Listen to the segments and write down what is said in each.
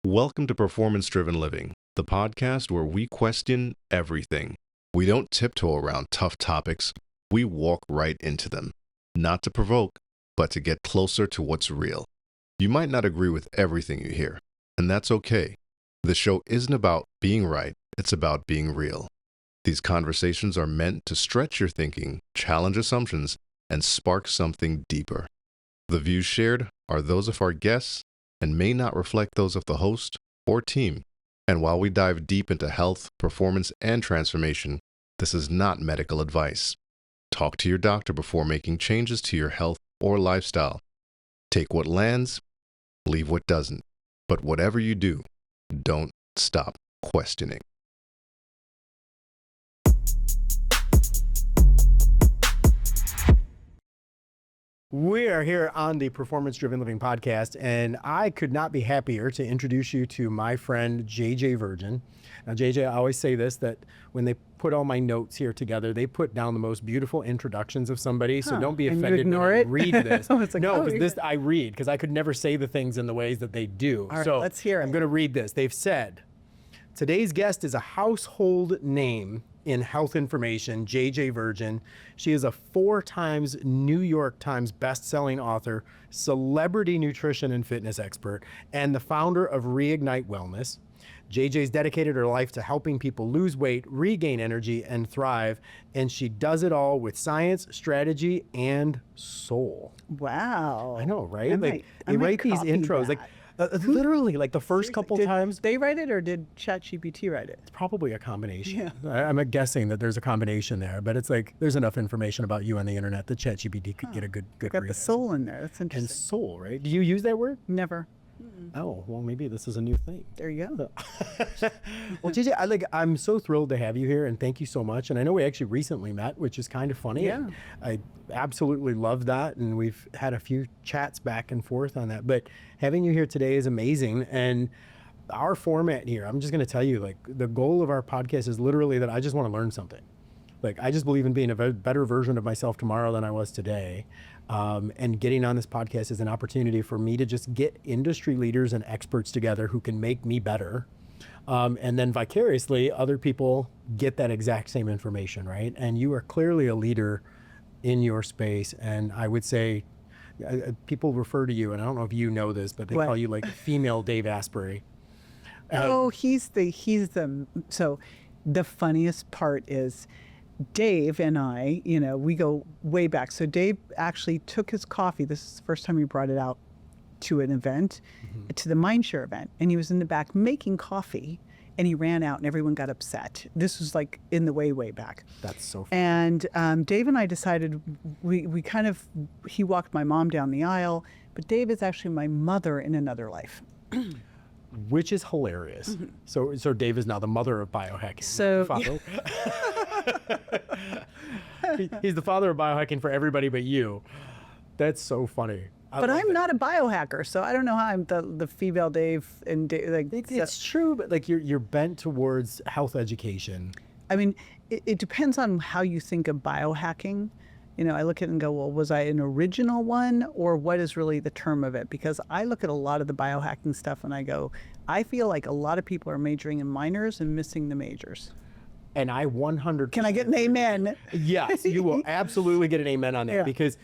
Welcome to Performance Driven Living, the podcast where we question everything. We don't tiptoe around tough topics, we walk right into them. Not to provoke, but to get closer to what's real. You might not agree with everything you hear, and that's okay. The show isn't about being right, it's about being real. These conversations are meant to stretch your thinking, challenge assumptions, and spark something deeper. The views shared are those of our guests and may not reflect those of the host or team. And while we dive deep into health, performance, and transformation, this is not medical advice. Talk to your doctor before making changes to your health or lifestyle. Take what lands, leave what doesn't. But whatever you do, don't stop questioning. We are here on the Performance Driven Living podcast, and I could not be happier to introduce you to my friend, JJ Virgin. Now, JJ, I always say this, that when they put all my notes here together, they put down the most beautiful introductions of somebody, so don't be offended you ignore when I it? read this. I was like, no, oh, because yeah. this I read, because I could never say the things in the ways that they do. All right, so let's hear it. I'm going to read this. They've said, today's guest is a household name in health information, JJ Virgin. She is a 4 times New York Times best-selling author, celebrity nutrition and fitness expert, and the founder of Reignite Wellness. JJ's dedicated her life to helping people lose weight, regain energy, and thrive, and she does it all with science, strategy, and soul. Wow. I know, right? I Like might- I they might write these copy intros, that. literally, like the first couple Did times. they write it or did ChatGPT write it? It's probably a combination. Yeah. I'm guessing that there's a combination there, but it's like there's enough information about you on the internet that ChatGPT could get a good Got read. the soul in there. That's And interesting. soul, right? Do you use that word? Never. Oh, well, maybe this is a new thing. There you go. Well, JJ, I'm so thrilled to have you here, and thank you so much. And I know we actually recently met, which is kind of funny. Yeah. And I absolutely love that, and we've had a few chats back and forth on that. But having you here today is amazing, and our format here, I'm just going to tell you, like, the goal of our podcast is literally that I just want to learn something. Like, I just believe in being a better version of myself tomorrow than I was today. And getting on this podcast is an opportunity for me to just get industry leaders and experts together who can make me better. And then vicariously, other people get that exact same information, right? And you are clearly a leader in your space. And I would say, people refer to you, and I don't know if you know this, but they What? call you like female Dave Asprey. Oh, so the funniest part is Dave and I, we go way back. So Dave actually took his coffee. This is the first time he brought it out to an event, to the Mindshare event. And he was in the back making coffee and he ran out and everyone got upset. This was like in the way back. That's so funny. And Dave and I decided he walked my mom down the aisle, but Dave is actually my mother in another life. Which is hilarious. So Dave is now the mother of biohacking. So- Father. He's the father of biohacking for everybody but you. That's so funny. But I'm not a biohacker, so I don't know how I'm the female Dave and Dave. Like, It's true, but like you're bent towards health education. I mean, it depends on how you think of biohacking. I look at it and go, well, was I an original one, or what is really the term of it? Because I look at a lot of the biohacking stuff and I go, I feel like a lot of people are majoring in minors and missing the majors. And I 100. Can I get an amen? Yes, you will absolutely get an amen on that Yeah. because,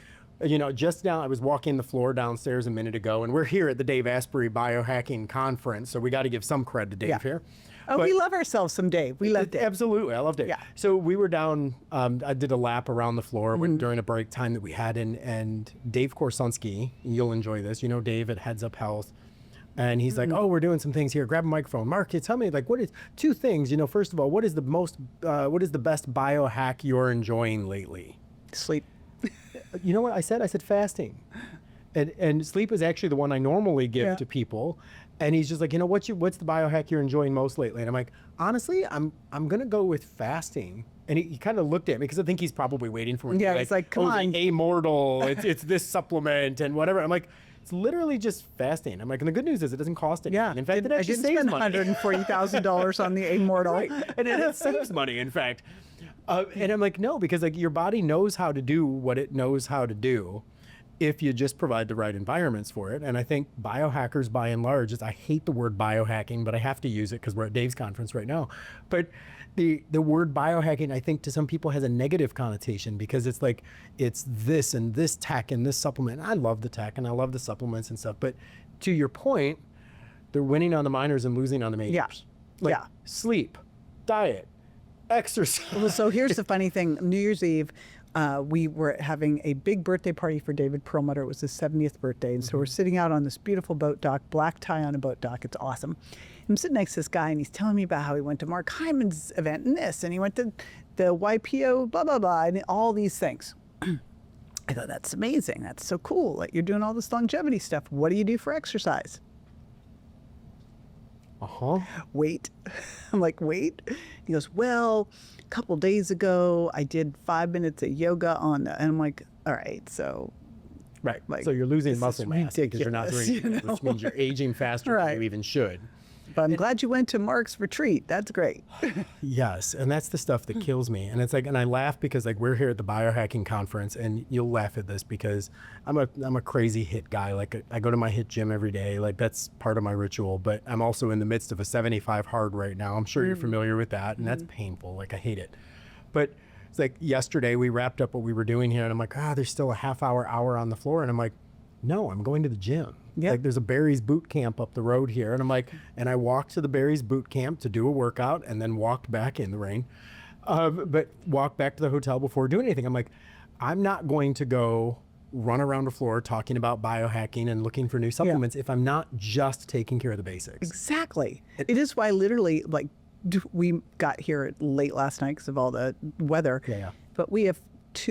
just now I was walking the floor downstairs a minute ago, and we're here at the Dave Asprey Biohacking Conference, so we got to give some credit to Dave Yeah. here. Oh, But- we love ourselves some Dave. We love Dave. Absolutely, I loved it. Yeah. So we were down. I did a lap around the floor Mm-hmm. during a break time that we had, and Dave Korsunski, you'll enjoy this. Dave at Heads Up Health, and he's Mm-hmm. like, "Oh, we're doing some things here. Grab a microphone, Mark. Tell me, like, what is 2 things? First of all, what is the best biohack you're enjoying lately?" Sleep. You know what I said? I said fasting. And sleep is actually the one I normally give Yeah. to people. And he's just like, what's the biohack you're enjoying most lately? And I'm like, honestly, I'm gonna go with fasting. And he kind of looked at me because I think he's probably waiting for me. Yeah, to be he's like, come "Oh, on." the Amortal, it's this supplement and whatever. I'm like, it's literally just fasting. I'm like, and the good news is it doesn't cost anything. Yeah. In fact, it I actually didn't saves spend money. $140,000 on the Immortal. Right. And it saves money, in fact. And I'm like, no, because like your body knows how to do what it knows how to do. if you just provide the right environments for it. And I think biohackers, by and large, I hate the word biohacking, but I have to use it because we're at Dave's conference right now. But the word biohacking, I think to some people has a negative connotation because it's like, it's this and this tech and this supplement. I love the tech and I love the supplements and stuff. But to your point, they're winning on the minors and losing on the majors. Yeah. Sleep, diet, exercise. Well, so here's the funny thing. New Year's Eve, we were having a big birthday party for David Perlmutter. It was his 70th birthday. And so we're sitting out on this beautiful boat dock, black tie on a boat dock. It's awesome. I'm sitting next to this guy and he's telling me about how he went to Mark Hyman's event and this, and he went to the YPO, blah, blah, blah, and all these things. I thought, that's amazing. That's so cool. Like, you're doing all this longevity stuff. What do you do for exercise? Weight. I'm like, weight? He goes, well, a couple days ago, I did 5 minutes of yoga on the, and I'm like, all right, so. Right. Like, so you're losing muscle mass because you're not doing it, which means you're aging faster than you even should. But I'm glad you went to Mark's retreat. That's great. Yes. And that's the stuff that kills me. And it's like, and I laugh because like we're here at the biohacking conference and you'll laugh at this because I'm a crazy HIIT guy. Like I go to my HIIT gym every day. Like that's part of my ritual, but I'm also in the midst of a 75 hard right now. I'm sure you're familiar with that. And that's painful. Like I hate it. But it's like yesterday we wrapped up what we were doing here and I'm like, there's still a half hour on the floor. And I'm like, no, I'm going to the gym. Yep. Like there's a Barry's boot camp up the road here. And I'm like, and I walked to the Barry's boot camp to do a workout and then walked back in the rain, but walked back to the hotel before doing anything. I'm like, I'm not going to go run around the floor talking about biohacking and looking for new supplements if I'm not just taking care of the basics. Exactly. It is why literally like we got here late last night because of all the weather. Yeah. But we have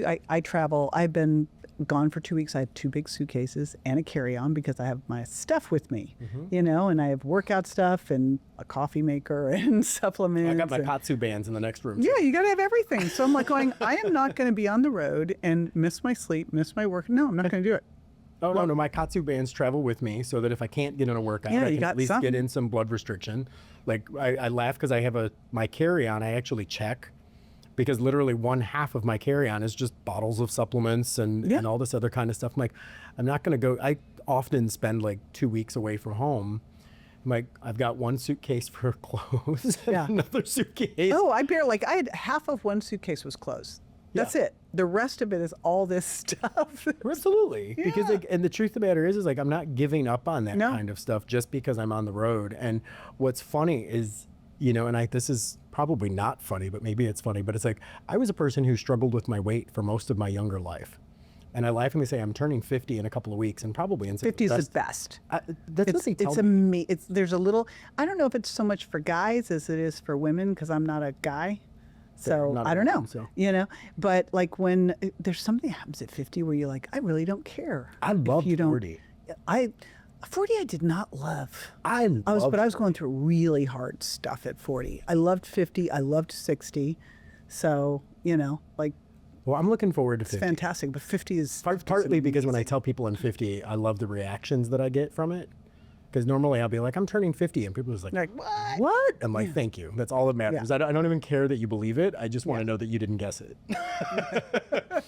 I travel. I've been gone for 2 weeks. I have 2 big suitcases and a carry-on because I have my stuff with me, you know, and I have workout stuff and a coffee maker and supplements. I got my Patsu bands in the next room. Yeah, you got to have everything. So I'm like going, I am not going to be on the road and miss my sleep, miss my work. No, I'm not going to do it. Oh, no, my Katsu bands travel with me so that if I can't get in a workout, I can at least get in some blood restriction. Like I laugh because I have my carry-on, I actually check. Because literally 1/2 of my carry-on is just bottles of supplements and all this other kind of stuff. I'm like, I'm not going to go. I often spend like 2 weeks away from home. I'm like, I've got 1 suitcase for clothes and another suitcase. Oh, I had half of 1 suitcase was clothes. That's it. The rest of it is all this stuff. Absolutely. Yeah. Because and the truth of the matter is like, I'm not giving up on that kind of stuff just because I'm on the road. And what's funny is, you know, and this is probably not funny, but maybe it's funny, but it's like, I was a person who struggled with my weight for most of my younger life. And I laughingly say I'm turning 50 in a couple of weeks and probably in 50 is the best. That's what they tell me. Amazing. There's a little, I don't know if it's so much for guys as it is for women because I'm not a guy. So I don't know, you know, but like when there's something that happens at 50 where you're like, I really don't care. I love 40. 40 I did not love. I was going through really hard stuff at 40. I loved 50. I loved 60. So, you know, like. Well, I'm looking forward to 50. It's fantastic, but 50 is. Partly because when I tell people I'm 50, I love the reactions that I get from it. Because normally I'll be like, I'm turning 50. And people are just like, what? What? I'm like, thank you. That's all that matters. I don't even care that you believe it. I just want to know that you didn't guess it.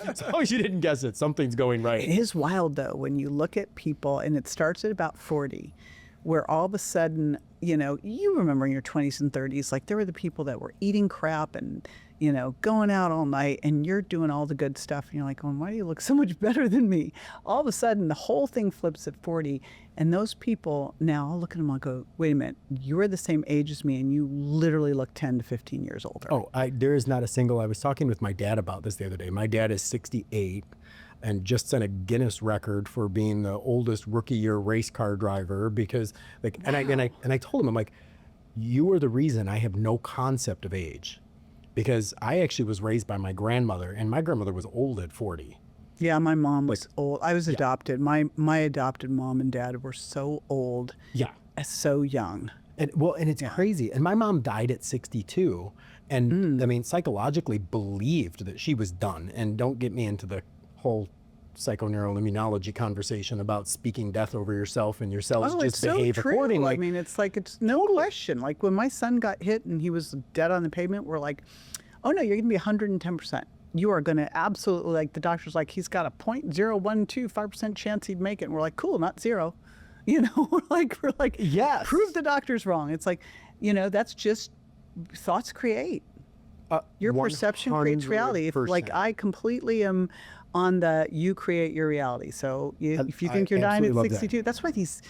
As long as you didn't guess it, something's going right. It is wild, though, when you look at people, and it starts at about 40, where all of a sudden, you know, you remember in your 20s and 30s, like there were the people that were eating crap and, you know, going out all night, and you're doing all the good stuff. And you're like, why do you look so much better than me? All of a sudden, the whole thing flips at 40. And those people, now I'll look at them and I'll go, wait a minute, you're the same age as me and you literally look 10 to 15 years older. Oh, there is not a single, I was talking with my dad about this the other day. My dad is 68 and just set a Guinness record for being the oldest rookie year race car driver because like, and I told him, I'm like, you are the reason I have no concept of age because I actually was raised by my grandmother and my grandmother was old at 40. Yeah, my mom was old. I was adopted. My adopted mom and dad were so old. Yeah. So young. And it's crazy. And my mom died at 62. And I mean, psychologically believed that she was done. And don't get me into the whole psychoneuroimmunology conversation about speaking death over yourself and your cells just behave accordingly. I mean, it's like, it's no question. Like when my son got hit and he was dead on the pavement, we're like, oh no, you're going to be 110%. you are going to absolutely, like the doctor's like, he's got a 0.0125% chance he'd make it. And we're like, cool, not zero. You know, we're like, Yes. prove the doctor's wrong. It's like, you know, that's just thoughts create. Your perception creates reality. If, like, I completely am on the you create your reality. So if you think you're dying at 62, that's why these,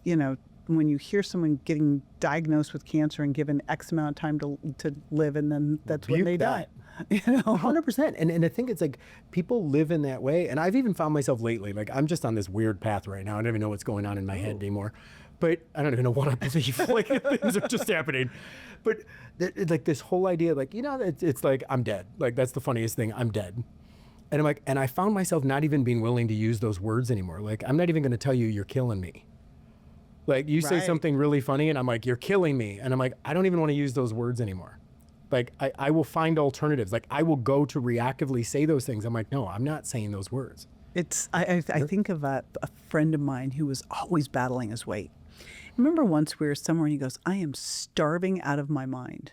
you know, when you hear someone getting diagnosed with cancer and given X amount of time to live, and then that's when they die. You know, 100%. And I think it's like people live in that way. And I've even found myself lately, like I'm just on this weird path right now. I don't even know what's going on in my head anymore. But I don't even know what I believe. Like things are just happening. But like this whole idea, like, you know, it's like I'm dead. Like that's the funniest thing. I'm dead. And I'm like, and I found myself not even being willing to use those words anymore. Like I'm not even going to tell you you're killing me. Like you say something really funny and I'm like, you're killing me. And I'm like, I don't even want to use those words anymore. Like I will find alternatives. Like I will go to reactively say those things. I'm like, no, I'm not saying those words. I think of a friend of mine who was always battling his weight. Remember once we were somewhere and he goes, I am starving out of my mind.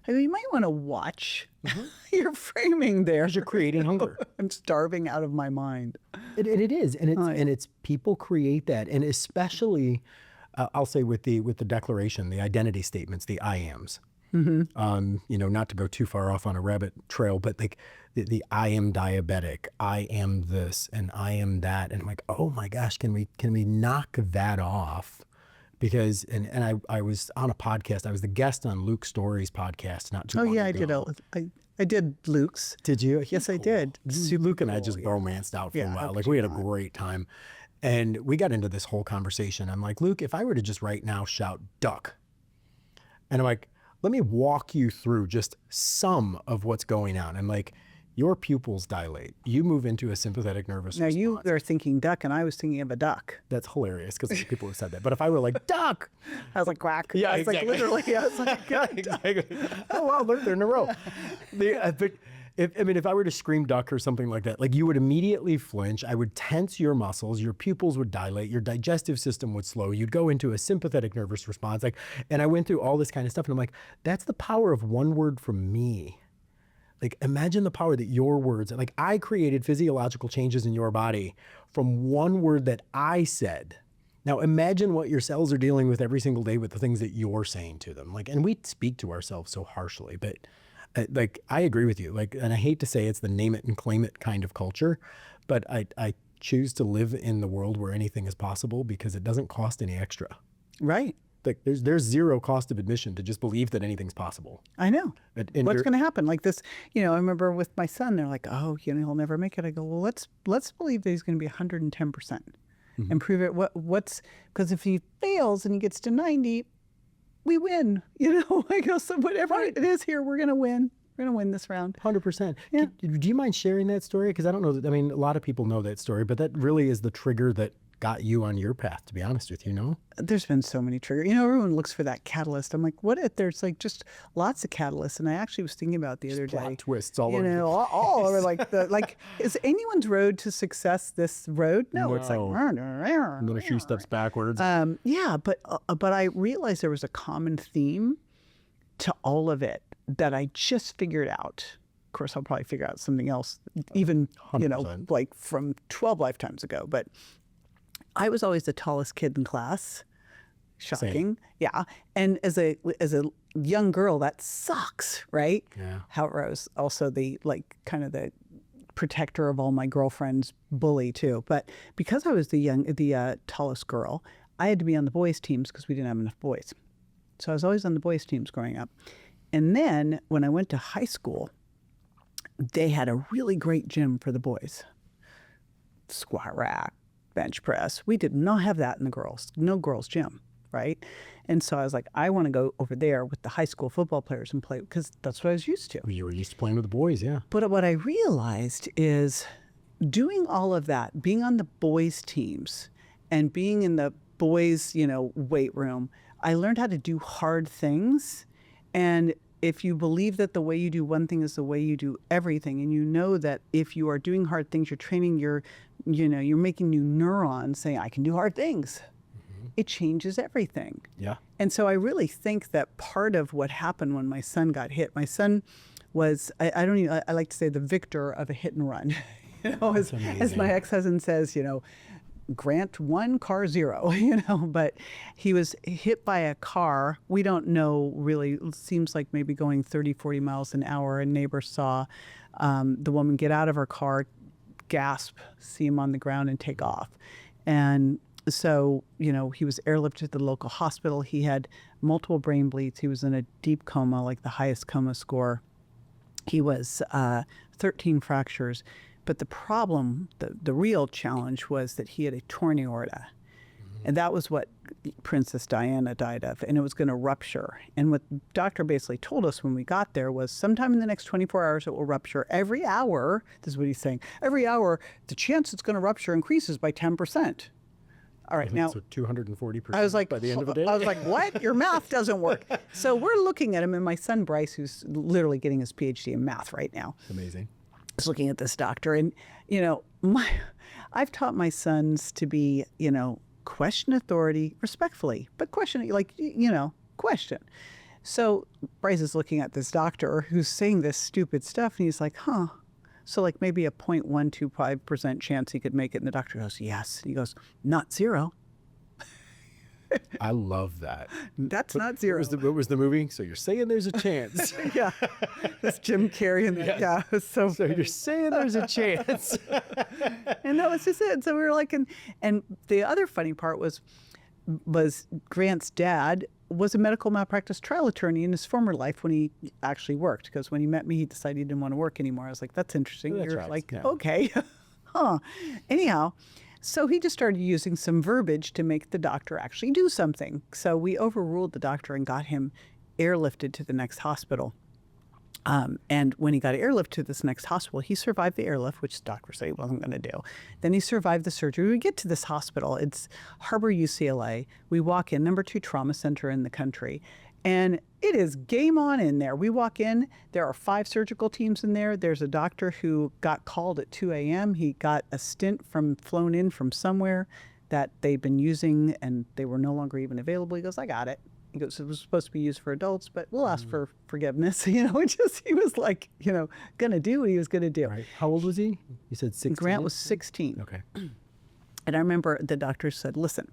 I go, you might want to watch your framing there. Because you're creating hunger. I'm starving out of my mind. It is. And it's people create that. And especially, I'll say with the declaration, the identity statements, the I ams. You know, not to go too far off on a rabbit trail, but like the I am diabetic, I am this, and I am that. And I'm like, oh my gosh, can we knock that off? Because, and I was on a podcast, I was the guest on Luke Story's podcast not too long ago. I did Luke's. Did you? Yes, I did. See, Luke and I just romanced out for a while. Like we had a great time. And we got into this whole conversation. I'm like, Luke, if I were to just right now shout duck, and I'm like, let me walk you through just some of what's going on. I'm like, your pupils dilate. You move into a sympathetic nervous response. Now you are thinking duck, and I was thinking of a duck. That's hilarious because people have said that. But if I were like, duck, I was like, quack. Yeah, I was exactly. like, literally, I was like, exactly. Oh, wow, they're in a row. But if I were to scream duck or something like that, like you would immediately flinch. I would tense your muscles. Your pupils would dilate. Your digestive system would slow. You'd go into a sympathetic nervous response. And I went through all this kind of stuff. And I'm like, that's the power of one word from me. Like, imagine the power that your words, like I created physiological changes in your body from one word that I said. Now imagine what your cells are dealing with every single day with the things that you're saying to them. Like, and we speak to ourselves so harshly, but like, I agree with you. Like, and I hate to say it's the name it and claim it kind of culture, but I choose to live in the world where anything is possible because it doesn't cost any extra. right. Like there's zero cost of admission to just believe that anything's possible. I know. And What's going to happen? Like this, you know, I remember with my son, they're like, oh, you know, he'll never make it. I go, well, let's believe that he's going to be 110% and prove it. Because if he fails and he gets to 90, we win. You know, I go, so whatever it is here, we're going to win. We're going to win this round. 100%. Yeah. Do you mind sharing that story? Because I don't know. I mean, a lot of people know that story, but that really is the trigger that got you on your path, to be honest with you, no? There's been so many triggers. You know, everyone looks for that catalyst. I'm like, what if there's like just lots of catalysts? And I actually was thinking about the other day. Plot twists all over. You know, all over like is anyone's road to success this road? No, it's like. And then a few steps backwards. Yeah, but I realized there was a common theme to all of it that I just figured out. Of course, I'll probably figure out something else, even 100%. You know, like from 12 lifetimes ago. But I was always the tallest kid in class. Shocking. Same. Yeah. And as a young girl, that sucks, right? Yeah. How it rose. Also the kind of the protector of all my girlfriends, bully too. But because I was the tallest girl, I had to be on the boys' teams because we didn't have enough boys. So I was always on the boys' teams growing up. And then when I went to high school, they had a really great gym for the boys. Squat rack, bench press. We did not have that in the girls. No girls' gym, right? And so I was like, I want to go over there with the high school football players and play because that's what I was used to. You were used to playing with the boys, yeah. But what I realized is doing all of that, being on the boys' teams and being in the boys', you know, weight room, I learned how to do hard things. And if you believe that the way you do one thing is the way you do everything, and you know that if you are doing hard things, you're training you're making new neurons saying, I can do hard things. Mm-hmm. It changes everything. Yeah. And so I really think that part of what happened when my son got hit, my son was, I don't even, I like to say the victor of a hit and run. As my ex-husband says, Grant 1, car 0, but he was hit by a car. We don't know really. It seems like maybe going 30, 40 miles an hour. And neighbors saw the woman get out of her car, gasp, see him on the ground and take off. And so, he was airlifted to the local hospital. He had multiple brain bleeds. He was in a deep coma, like the highest coma score. He was 13 fractures. But the problem, the real challenge was that he had a torn aorta. And that was what Princess Diana died of. And it was going to rupture. And what the doctor basically told us when we got there was sometime in the next 24 hours it will rupture. Every hour, this is what he's saying, every hour the chance it's going to rupture increases by 10%. All right, now, so 240% I was like, by the end of the day? I was like, what? Your math doesn't work. So we're looking at him, and my son Bryce, who's literally getting his PhD in math right now. Amazing. Is looking at this doctor, and I've taught my sons to be, question authority respectfully, but question question. So Bryce is looking at this doctor who's saying this stupid stuff, and he's like, huh. So like maybe a 0.125% chance he could make it, and the doctor goes, yes. And he goes, not 0. I love that. That's not 0. What was the movie? So you're saying there's a chance. Yeah. That's Jim Carrey. And yeah, it was so you're saying there's a chance. And that was just it. So we were like, and the other funny part was Grant's dad was a medical malpractice trial attorney in his former life when he actually worked. Because when he met me, he decided he didn't want to work anymore. I was like, that's interesting. That's You're right. like, Yeah. Okay. Huh. Anyhow, so he just started using some verbiage to make the doctor actually do something. So we overruled the doctor and got him airlifted to the next hospital. And when he got airlifted to this next hospital, he survived the airlift, which the doctor said he wasn't going to do. Then he survived the surgery. We get to this hospital. It's Harbor, UCLA. We walk in, number 2 trauma center in the country. And it is game on in there. We walk in, there are 5 surgical teams in there. There's a doctor who got called at 2 a.m. He got a stent flown in from somewhere that they'd been using, and they were no longer even available. He goes, I got it. He goes, it was supposed to be used for adults, but we'll ask for forgiveness. He was like, going to do what he was going to do. Right. How old was he? You said 16? Grant was 16. Okay. And I remember the doctor said, listen,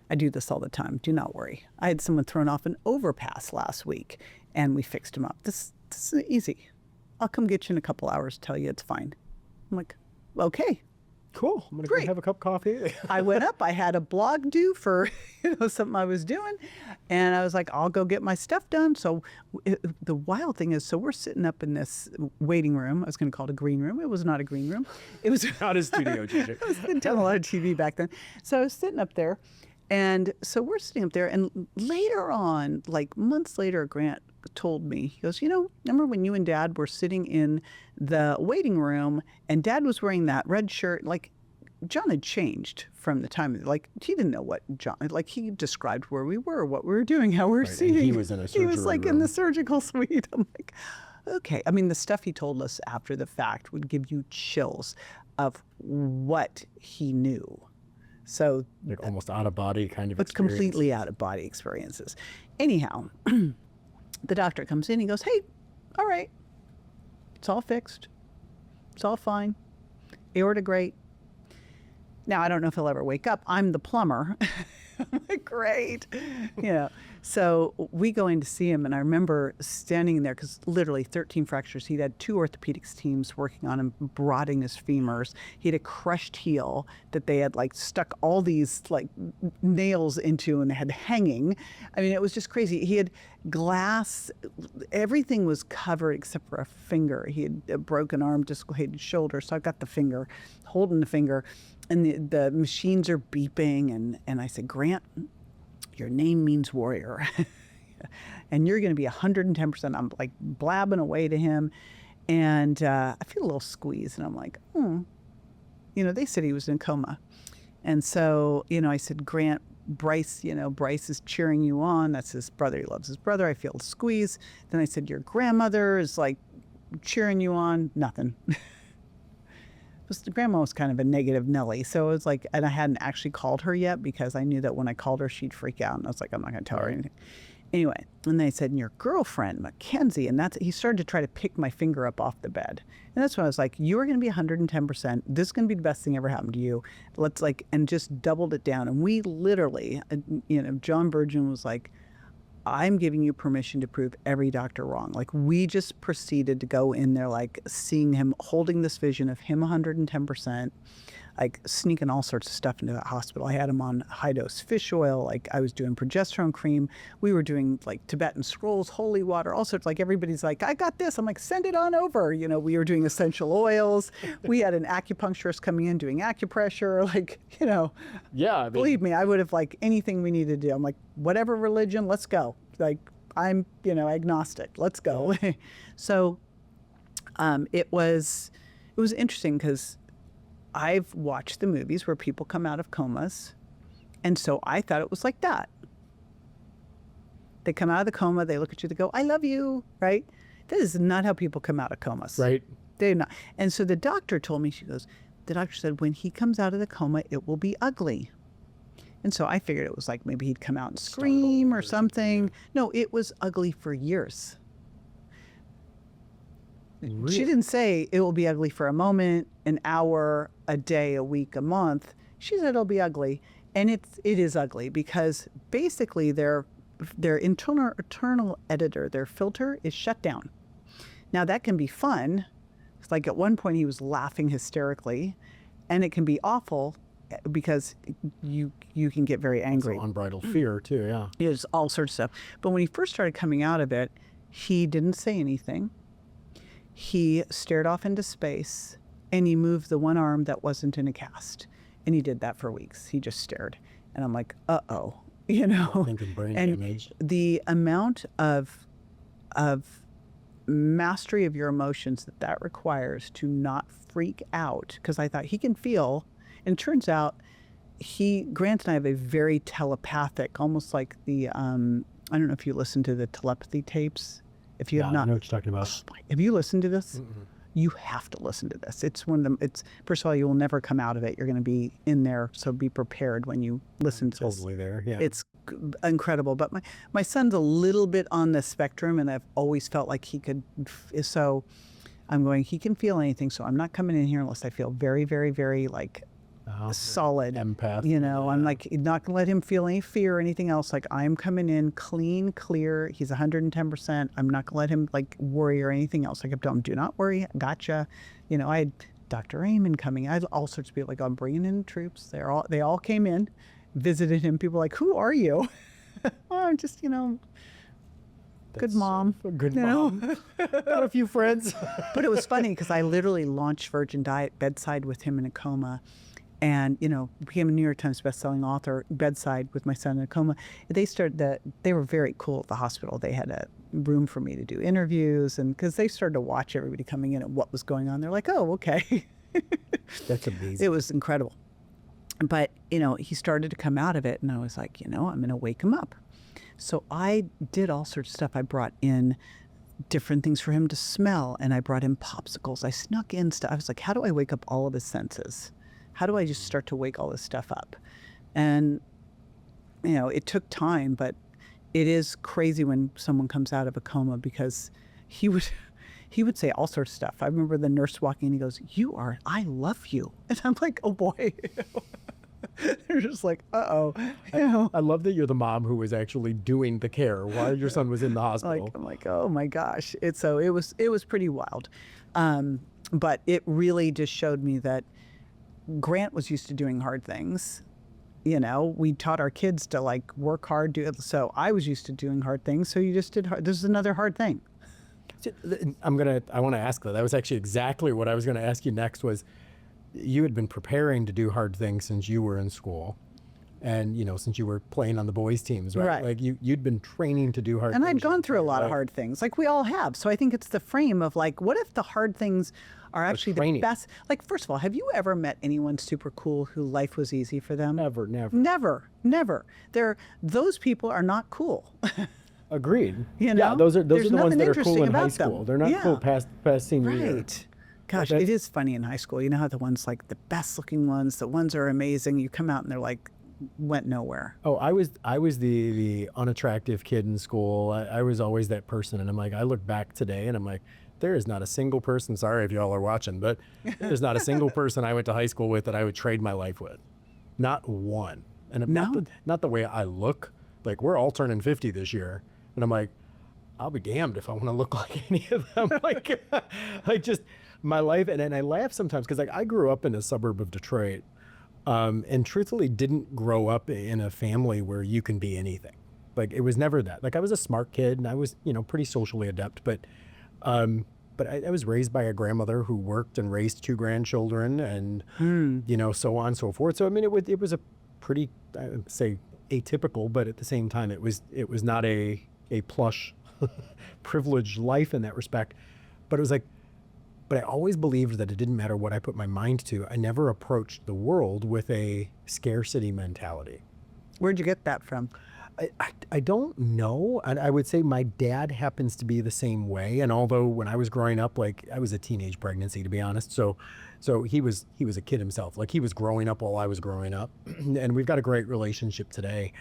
I do this all the time. Do not worry. I had someone thrown off an overpass last week, and we fixed him up. This is easy. I'll come get you in a couple hours, tell you it's fine. I'm like, okay. Cool. I'm going to Great. go have a cup of coffee. I went up. I had a blog due for something I was doing. And I was like, I'll go get my stuff done. So the wild thing is, so we're sitting up in this waiting room. I was going to call it a green room. It was not a green room. It was Not a studio, JJ. I was doing a lot of TV back then. So I was sitting up there. And so we're sitting up there. And later on, like months later, Grant told me, he goes, remember when you and Dad were sitting in the waiting room and Dad was wearing that red shirt? Like, John had changed from the time, like, he didn't know what John, like, he described where we were, what we were doing, how we were seeing. He was in a surgery He was like room. in the surgical suite. I'm like, okay. I mean, the stuff he told us after the fact would give you chills of what he knew. So Like almost out of body kind of it's experience. completely out of body experiences. Anyhow, the doctor comes in, he goes, hey, all right, it's all fixed. It's all fine. Aorta great. Now, I don't know if he'll ever wake up. I'm the plumber. I'm like, great. So we go in to see him, and I remember standing there because literally 13 fractures. He'd had 2 orthopedics teams working on him, broadening his femurs. He had a crushed heel that they had like stuck all these like nails into and had hanging. I mean, it was just crazy. He had glass. Everything was covered except for a finger. He had a broken arm, dislocated shoulder. So I got the finger, holding the finger, and the machines are beeping. And I said, Grant, your name means warrior. And you're going to be 110%. I'm like blabbing away to him. And I feel a little squeeze. And I'm like, they said he was in a coma. And so, I said, Grant, Bryce is cheering you on. That's his brother. He loves his brother. I feel a squeeze. Then I said, your grandmother is like cheering you on. Nothing. Grandma was kind of a negative Nelly. So it was like, and I hadn't actually called her yet because I knew that when I called her, she'd freak out. And I was like, I'm not going to tell her anything. Anyway, and they said, and your girlfriend, Mackenzie, and he started to try to pick my finger up off the bed. And that's when I was like, you are going to be 110%. This is going to be the best thing ever happened to you. Let's and just doubled it down. And we literally, John Burgeon was like, I'm giving you permission to prove every doctor wrong. Like, we just proceeded to go in there, like seeing him holding this vision of him 110%, like sneaking all sorts of stuff into that hospital. I had him on high dose fish oil. Like, I was doing progesterone cream. We were doing like Tibetan scrolls, holy water, all sorts. Like, everybody's like, I got this. I'm like, send it on over. We were doing essential oils. We had an acupuncturist coming in doing acupressure. Like, Yeah. I mean, believe me, I would have like anything we needed to do. I'm like, whatever religion, let's go. Like, I'm, agnostic. Let's go. So it was interesting because I've watched the movies where people come out of comas. And so I thought it was like that. They come out of the coma, they look at you, they go, I love you, right? That is not how people come out of comas. right. They're not. And so the doctor told me, the doctor said, when he comes out of the coma, it will be ugly. And so I figured it was like maybe he'd come out and scream or something. No, it was ugly for years. Really? She didn't say it will be ugly for a moment, an hour, a day, a week, a month. She said it'll be ugly. And it is ugly because basically their internal editor, their filter is shut down. Now that can be fun. It's like at one point he was laughing hysterically, and it can be awful because you can get very angry. So unbridled fear too, yeah. There's all sorts of stuff. But when he first started coming out of it, he didn't say anything. He stared off into space, and he moved the one arm that wasn't in a cast. And he did that for weeks. He just stared. And I'm like, uh-oh, Thinking brain and damage. the amount of mastery of your emotions that requires to not freak out, because I thought he can feel, and it turns out Grant and I have a very telepathic, almost like the, I don't know if you listen to the telepathy tapes. If you have I not, know what you're talking about. have you listened to this? Mm-mm. You have to listen to this. It's one of them. First of all, you will never come out of it. You're going to be in there, so be prepared when you listen to this. Totally there, yeah. It's incredible. But my son's a little bit on the spectrum, and I've always felt like he could. So I'm going, he can feel anything. So I'm not coming in here unless I feel very, very, very like solid. Empath. I'm like not going to let him feel any fear or anything else. Like, I'm coming in clean, clear. He's 110%. I'm not going to let him like worry or anything else. Like, I told him, do not worry. Gotcha. I had Dr. Raymond coming. I had all sorts of people like, I'm bringing in troops. They all came in, visited him. People were like, who are you? Oh, I'm just, good mom. A good mom. Got a few friends. But it was funny because I literally launched Virgin Diet bedside with him in a coma. And, became a New York Times bestselling author bedside with my son in a coma. They were very cool at the hospital. They had a room for me to do interviews, and because they started to watch everybody coming in and what was going on. They're like, oh, okay. That's amazing. It was incredible. But, he started to come out of it, and I was like, I'm going to wake him up. So I did all sorts of stuff. I brought in different things for him to smell, and I brought in popsicles. I snuck in stuff. I was like, how do I wake up all of his senses? How do I just start to wake all this stuff up? And, it took time, but it is crazy when someone comes out of a coma, because he would say all sorts of stuff. I remember the nurse walking in, he goes, I love you. And I'm like, oh boy. They're just like, uh-oh. I love that you're the mom who was actually doing the care while your son was in the hospital. I'm like, oh my gosh. It was pretty wild. But it really just showed me that Grant was used to doing hard things. We taught our kids to like work hard. So I was used to doing hard things. So you just did hard. This is another hard thing. I want to ask that was actually exactly what I was going to ask you next. Was you had been preparing to do hard things since you were in school, and since you were playing on the boys teams, right? Like you'd been training to do hard and things. I'd gone through a lot of hard things, like we all have. So I think it's the frame of like, what if the hard things are actually the best? Like, first of all, have you ever met anyone super cool who life was easy for them? Never. Those people are not cool. Agreed. Yeah, those are the ones that are cool in high school. They're not cool past senior year. Right. Gosh, it is funny in high school. You know how the ones like the best looking ones, the ones are amazing. You come out and they're like went nowhere. Oh, I was the unattractive kid in school. I was always that person. And I'm like, I look back today and I'm like, there is not a single person, sorry if y'all are watching, but there's not a single person I went to high school with that I would trade my life with. Not one. And not the way I look. Like, we're all turning 50 this year. And I'm like, I'll be damned if I want to look like any of them. like just my life. And I laugh sometimes because like I grew up in a suburb of Detroit. And truthfully didn't grow up in a family where you can be anything. Like, it was never that. Like, I was a smart kid and I was, pretty socially adept, but I was raised by a grandmother who worked and raised 2 grandchildren and, so on and so forth. So, I mean, it was a pretty, I would say, atypical, but at the same time, it was not a plush, privileged life in that respect. But it was like, but I always believed that it didn't matter what I put my mind to. I never approached the world with a scarcity mentality. Where'd you get that from? I don't know. And I would say my dad happens to be the same way. And although when I was growing up, like, I was a teenage pregnancy, to be honest. So he was a kid himself. Like, he was growing up while I was growing up. And we've got a great relationship today.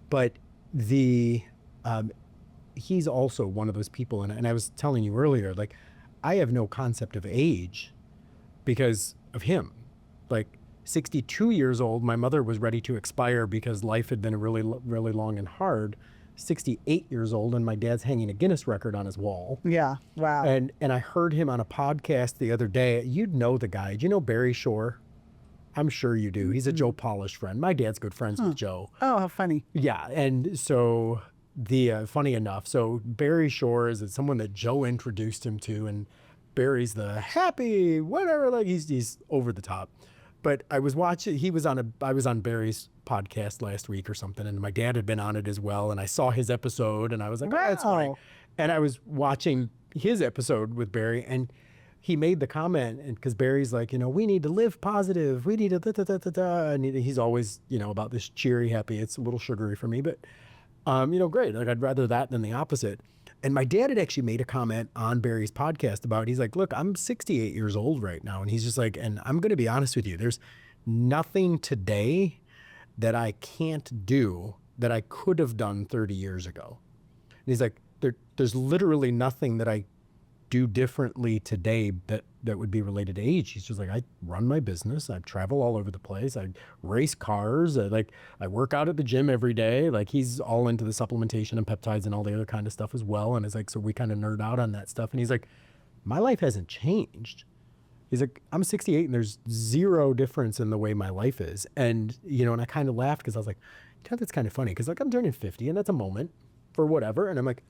But he's also one of those people. And I was telling you earlier, like, I have no concept of age because of him. Like, 62 years old, my mother was ready to expire because life had been really, really long and hard. 68 years old, and my dad's hanging a Guinness record on his wall. Yeah, wow. And I heard him on a podcast the other day. You'd know the guy. Do you know Barry Shore? I'm sure you do. He's a Joe Polish friend. My dad's good friends with Joe. Oh, how funny. Yeah, and so funny enough, so Barry Shore is someone that Joe introduced him to, and Barry's the happy whatever, like he's over the top. But I was watching, I was on Barry's podcast last week or something, and my dad had been on it as well, and I saw his episode and I was like, wow. Oh, that's fine. And I was watching his episode with Barry, and he made the comment, and because Barry's like, we need to live positive, we need to da. And he's always, about this cheery, happy, it's a little sugary for me, but great. Like, I'd rather that than the opposite. And my dad had actually made a comment on Barry's podcast about, he's like, look, I'm 68 years old right now. And he's just like, and I'm going to be honest with you, there's nothing today that I can't do that I could have done 30 years ago. And he's like, there's literally nothing that I do differently today that would be related to age. He's just like, I run my business. I travel all over the place. I race cars. I work out at the gym every day. Like, he's all into the supplementation and peptides and all the other kind of stuff as well. And it's like, so we kind of nerd out on that stuff. And he's like, my life hasn't changed. He's like, I'm 68 and there's zero difference in the way my life is. And, and I kind of laughed because I was like, that's kind of funny. Because like, I'm turning 50 and that's a moment for whatever. And I'm like,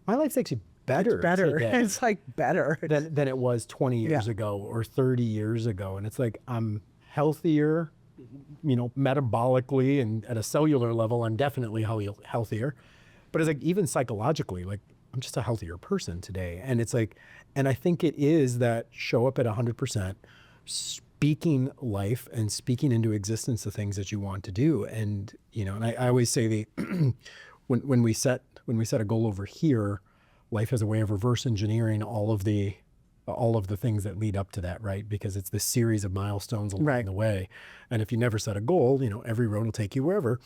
my life's actually better. It's like better than it was 20 years ago or 30 years ago. And it's like, I'm healthier, metabolically and at a cellular level, I'm definitely healthier. But it's like, even psychologically, like, I'm just a healthier person today. And it's like, and I think it is that show up at 100%, speaking life and speaking into existence the things that you want to do. And, and I always say when we set a goal over here, life has a way of reverse engineering all of the things that lead up to that, right? Because it's this series of milestones along the way. And if you never set a goal, every road will take you wherever.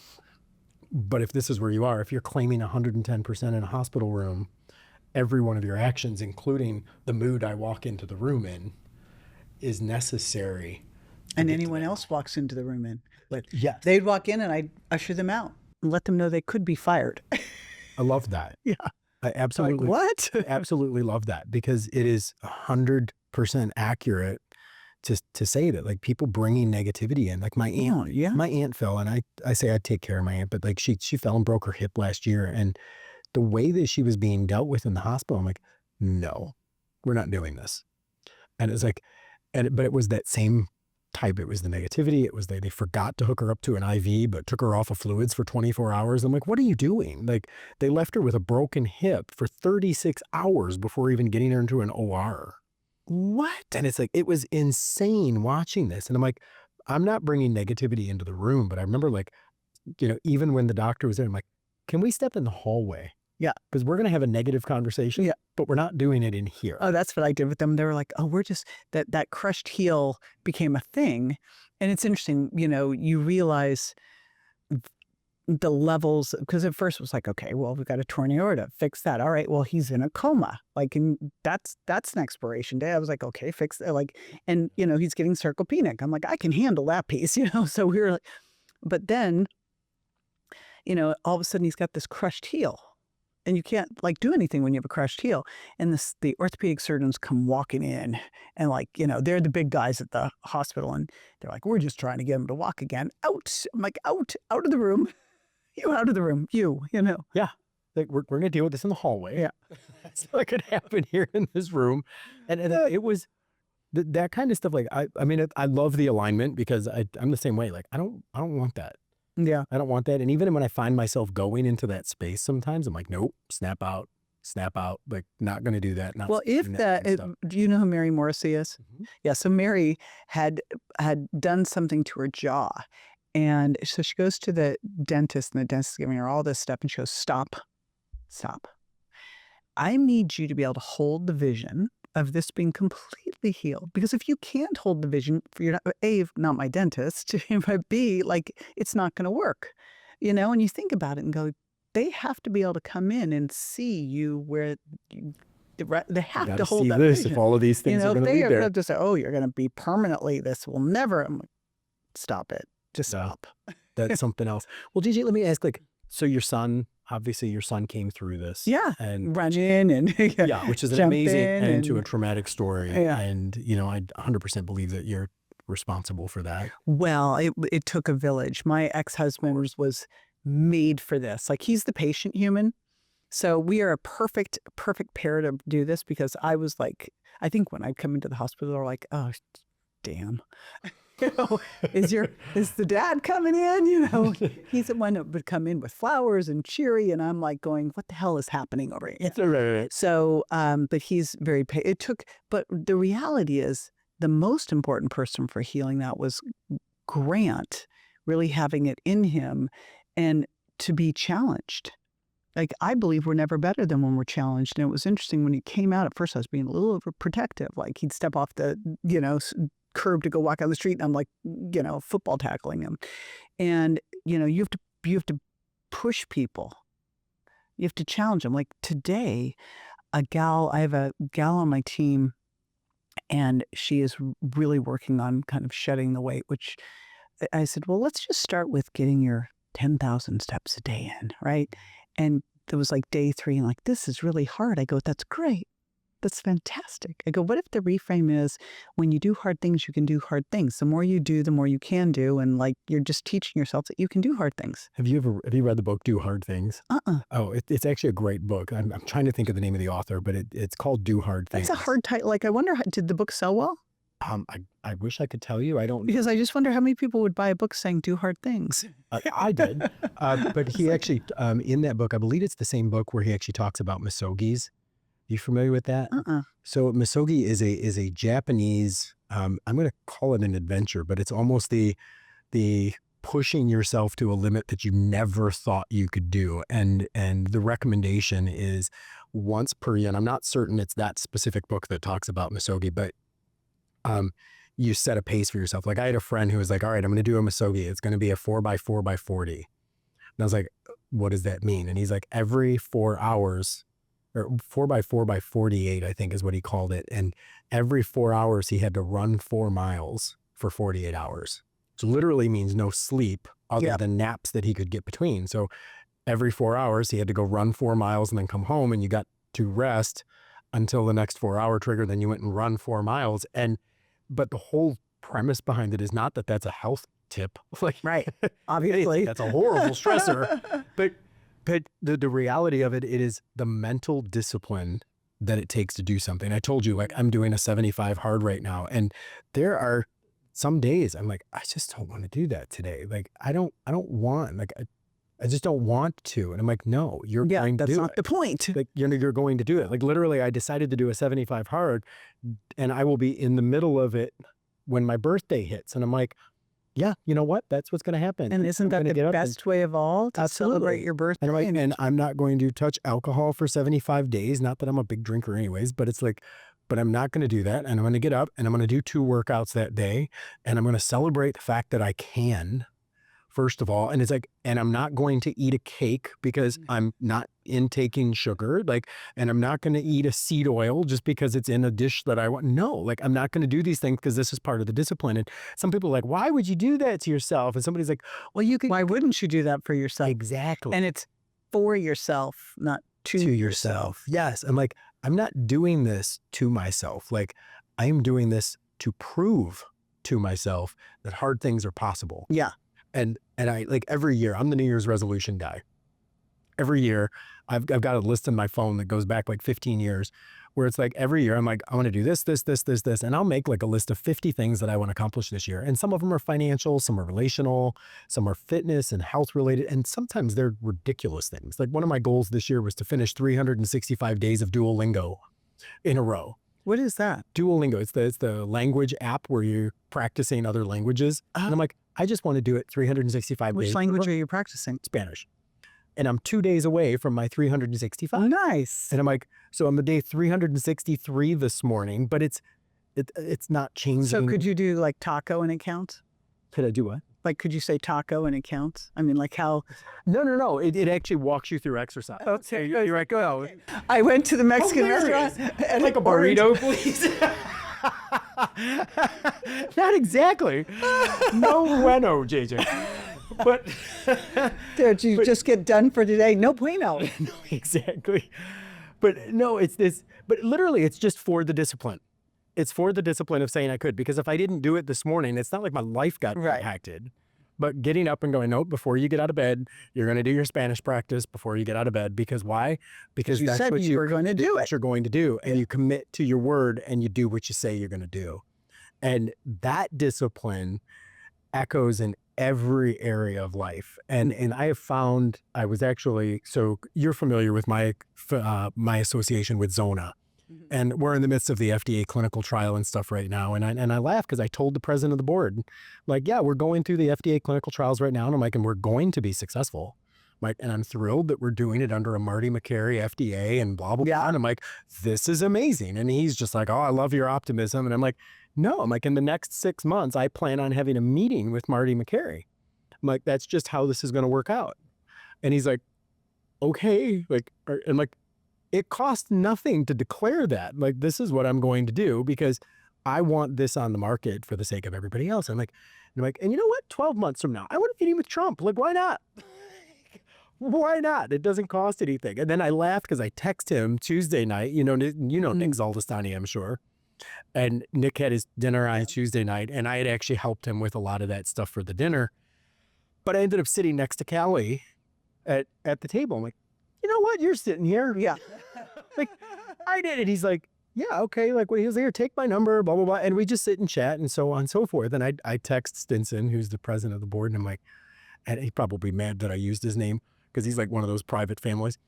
But if this is where you are, if you're claiming 110% in a hospital room, every one of your actions, including the mood I walk into the room in, is necessary. And anyone else walks into the room in. But yes. They'd walk in and I'd usher them out and let them know they could be fired. I love that. Yeah. I absolutely, what? absolutely love that, because it is 100% accurate to say that, like, people bringing negativity in, like my aunt fell, and I say I take care of my aunt, but like she fell and broke her hip last year, and the way that she was being dealt with in the hospital, I'm like, no, we're not doing this. And it's like, but it was that same type. It was the negativity. It was they forgot to hook her up to an IV, but took her off of fluids for 24 hours. I'm like, what are you doing? Like, they left her with a broken hip for 36 hours before even getting her into an OR. What? And it's like, it was insane watching this. And I'm like, I'm not bringing negativity into the room, but I remember, like, even when the doctor was there, I'm like, can we step in the hallway? Yeah. Because we're going to have a negative conversation, but we're not doing it in here. Oh, that's what I did with them. They were like, oh, we're just, that crushed heel became a thing. And it's interesting, you realize the levels, because at first it was like, okay, well, we've got a tornado to fix that. All right, well, he's in a coma. Like, and that's an expiration day. I was like, okay, fix that. Like, and he's getting sarcopenic. I'm like, I can handle that piece, So we were like, but then, all of a sudden he's got this crushed heel. And you can't like do anything when you have a crushed heel. And the orthopedic surgeons come walking in and like, they're the big guys at the hospital. And they're like, we're just trying to get him to walk again. Out. I'm like, out of the room. You out of the room. Yeah. Like we're going to deal with this in the hallway. Yeah. That's not going to happen here in this room. And it was that kind of stuff. Like, I mean, I love the alignment because I'm the same way. Like, I don't want that. Yeah. I don't want that. And even when I find myself going into that space, sometimes I'm like, nope, snap out, like not going to do that. Not well, if that, do you know who Mary Morrissey is? Mm-hmm. Yeah. So Mary had done something to her jaw. And so she goes to the dentist and the dentist is giving her all this stuff. And she goes, stop. I need you to be able to hold the vision of this being completely healed. Because if you can't hold the vision, you're not, A, not my dentist, but B, like, it's not going to work. And you think about it and go, they have to be able to come in and see you where they have to hold that this vision. If all of these things are going to be there. They have to say, oh, you're going to be permanently, this will never. I'm like, stop it. Just stop. That's something else. Well, Gigi, let me ask, like, so your son came through this. Yeah. And run in and which is an amazing end to a and traumatic story. Yeah. And, I 100% believe that you're responsible for that. Well, it took a village. My ex-husband was made for this. Like, he's the patient human. So we are a perfect pair to do this, because I was like, I think when I come into the hospital, they're like, oh, damn. Is the dad coming in? He's the one that would come in with flowers and cheery, and I'm like going, what the hell is happening over here? Right. So, but he's very. But the reality is, the most important person for healing that was Grant, really having it in him, and to be challenged. Like, I believe we're never better than when we're challenged. And it was interesting when he came out. At first, I was being a little overprotective. Like, he'd step off the, curb to go walk on the street, and I'm like, football tackling him. And you have to push people. You have to challenge them. Like today, I have a gal on my team, and she is really working on kind of shedding the weight, which I said, well, let's just start with getting your 10,000 steps a day in, right? And it was like day 3, and like, this is really hard. I go, that's great. That's fantastic. I go, what if the reframe is, when you do hard things, you can do hard things. The more you do, the more you can do. And like, you're just teaching yourself that you can do hard things. Have you read the book, Do Hard Things? Oh, it's actually a great book. I'm trying to think of the name of the author, but it's called Do Hard Things. It's a hard title. Like, I wonder, did the book sell well? I wish I could tell you. I don't. Because I just wonder how many people would buy a book saying do hard things. I did. But he actually, in that book, I believe it's the same book where he actually talks about misogis. You familiar with that? So misogi is a Japanese, I'm going to call it an adventure, but it's almost the pushing yourself to a limit that you never thought you could do. And the recommendation is once per year, and I'm not certain it's that specific book that talks about misogi, but you set a pace for yourself. Like, I had a friend who was like, all right, I'm going to do a misogi. It's going to be a 4x4x40. And I was like, what does that mean? And he's like, every 4 hours, or 4x4x48, I think is what he called it. And every 4 hours he had to run 4 miles for 48 hours. So literally means no sleep other than naps that he could get between. So every 4 hours he had to go run 4 miles and then come home, and you got to rest until the next 4 hour trigger. Then you went and run 4 miles. But the whole premise behind it is not that that's a health tip. Like, right. Obviously. That's a horrible stressor. But the reality of it is the mental discipline that it takes to do something. I told you, like, I'm doing a 75 hard right now. And there are some days I'm like, I just don't want to do that today. Like, I don't want, like, I just don't want to. And I'm like, no, you're going to do it. That's not the point. Like, you're going to do it. Like, literally, I decided to do a 75 hard, and I will be in the middle of it when my birthday hits. And I'm like, yeah, you know what? That's what's going to happen. And isn't that the best way of all to celebrate your birthday? And I'm not going to touch alcohol for 75 days. Not that I'm a big drinker anyways, but it's like, but I'm not going to do that. And I'm going to get up and I'm going to do 2 workouts that day. And I'm going to celebrate the fact that I can first of all. And it's like, and I'm not going to eat a cake because I'm not intaking sugar. Like, and I'm not going to eat a seed oil just because it's in a dish that I want. No, like, I'm not going to do these things because this is part of the discipline. And some people are like, why would you do that to yourself? And somebody's like, well, you could. Why wouldn't you do that for yourself? Exactly. And it's for yourself, not to yourself. Yes. I'm like, I'm not doing this to myself. Like, I am doing this to prove to myself that hard things are possible. Yeah. And I, like, every year, I'm the New Year's resolution guy. Every year, I've got a list on my phone that goes back like 15 years where it's like every year I'm like, I want to do this. And I'll make like a list of 50 things that I want to accomplish this year. And some of them are financial, some are relational, some are fitness and health related. And sometimes they're ridiculous things. Like one of my goals this year was to finish 365 days of Duolingo in a row. What is that? Duolingo, it's the language app where you're practicing other languages. And I'm like, I just want to do it 365 days. Which language are you practicing? Spanish. And I'm 2 days away from my 365. Nice. And I'm like, so I'm a day 363 this morning, but it's not changing. So could you do like taco and it counts? Could I do what? Like, could you say taco and it counts? I mean, like how? No. It actually walks you through exercise. Okay. You're like, oh. I went to the Mexican Hilarious. restaurant. And Like a burrito, please. Not exactly. No bueno, JJ. But did you just get done for today? No bueno. No, exactly. But no, it's this. But literally, it's just for the discipline. It's for the discipline of saying I could. Because if I didn't do it this morning, it's not like my life got impacted. But getting up and going, no, before you get out of bed, you're going to do your Spanish practice before you get out of bed. Because why? Because you that's said what you were going to do it. You're going to do. And you commit to your word and you do what you say you're going to do. And that discipline echoes in every area of life. And I have found, I was actually, so you're familiar with my association with Zona. And we're in the midst of the FDA clinical trial and stuff right now. And I laugh because I told the president of the board, like, yeah, we're going through the FDA clinical trials right now. And I'm like, and we're going to be successful. Like, and I'm thrilled that we're doing it under a Marty McCary FDA and blah, blah, blah. And I'm like, this is amazing. And he's just like, oh, I love your optimism. And I'm like, no, I'm like, in the next 6 months, I plan on having a meeting with Marty McCary. I'm like, that's just how this is going to work out. And he's like, okay. Like, and like, it costs nothing to declare that. Like, this is what I'm going to do because I want this on the market for the sake of everybody else. And I'm like, and you know what? 12 months from now, I want to meet with Trump. Like, why not? Why not? It doesn't cost anything. And then I laughed because I text him Tuesday night. You know Nick Zaldestani, I'm sure. And Nick had his dinner on Tuesday night, and I had actually helped him with a lot of that stuff for the dinner. But I ended up sitting next to Callie at the table. I'm like, you know what? You're sitting here. Yeah. Like, I did it. He's like, yeah, okay. Like, well, he was there, take my number, blah, blah, blah. And we just sit and chat and so on and so forth. And I text Stinson, who's the president of the board, and I'm like, and he's probably mad that I used his name because he's like one of those private families.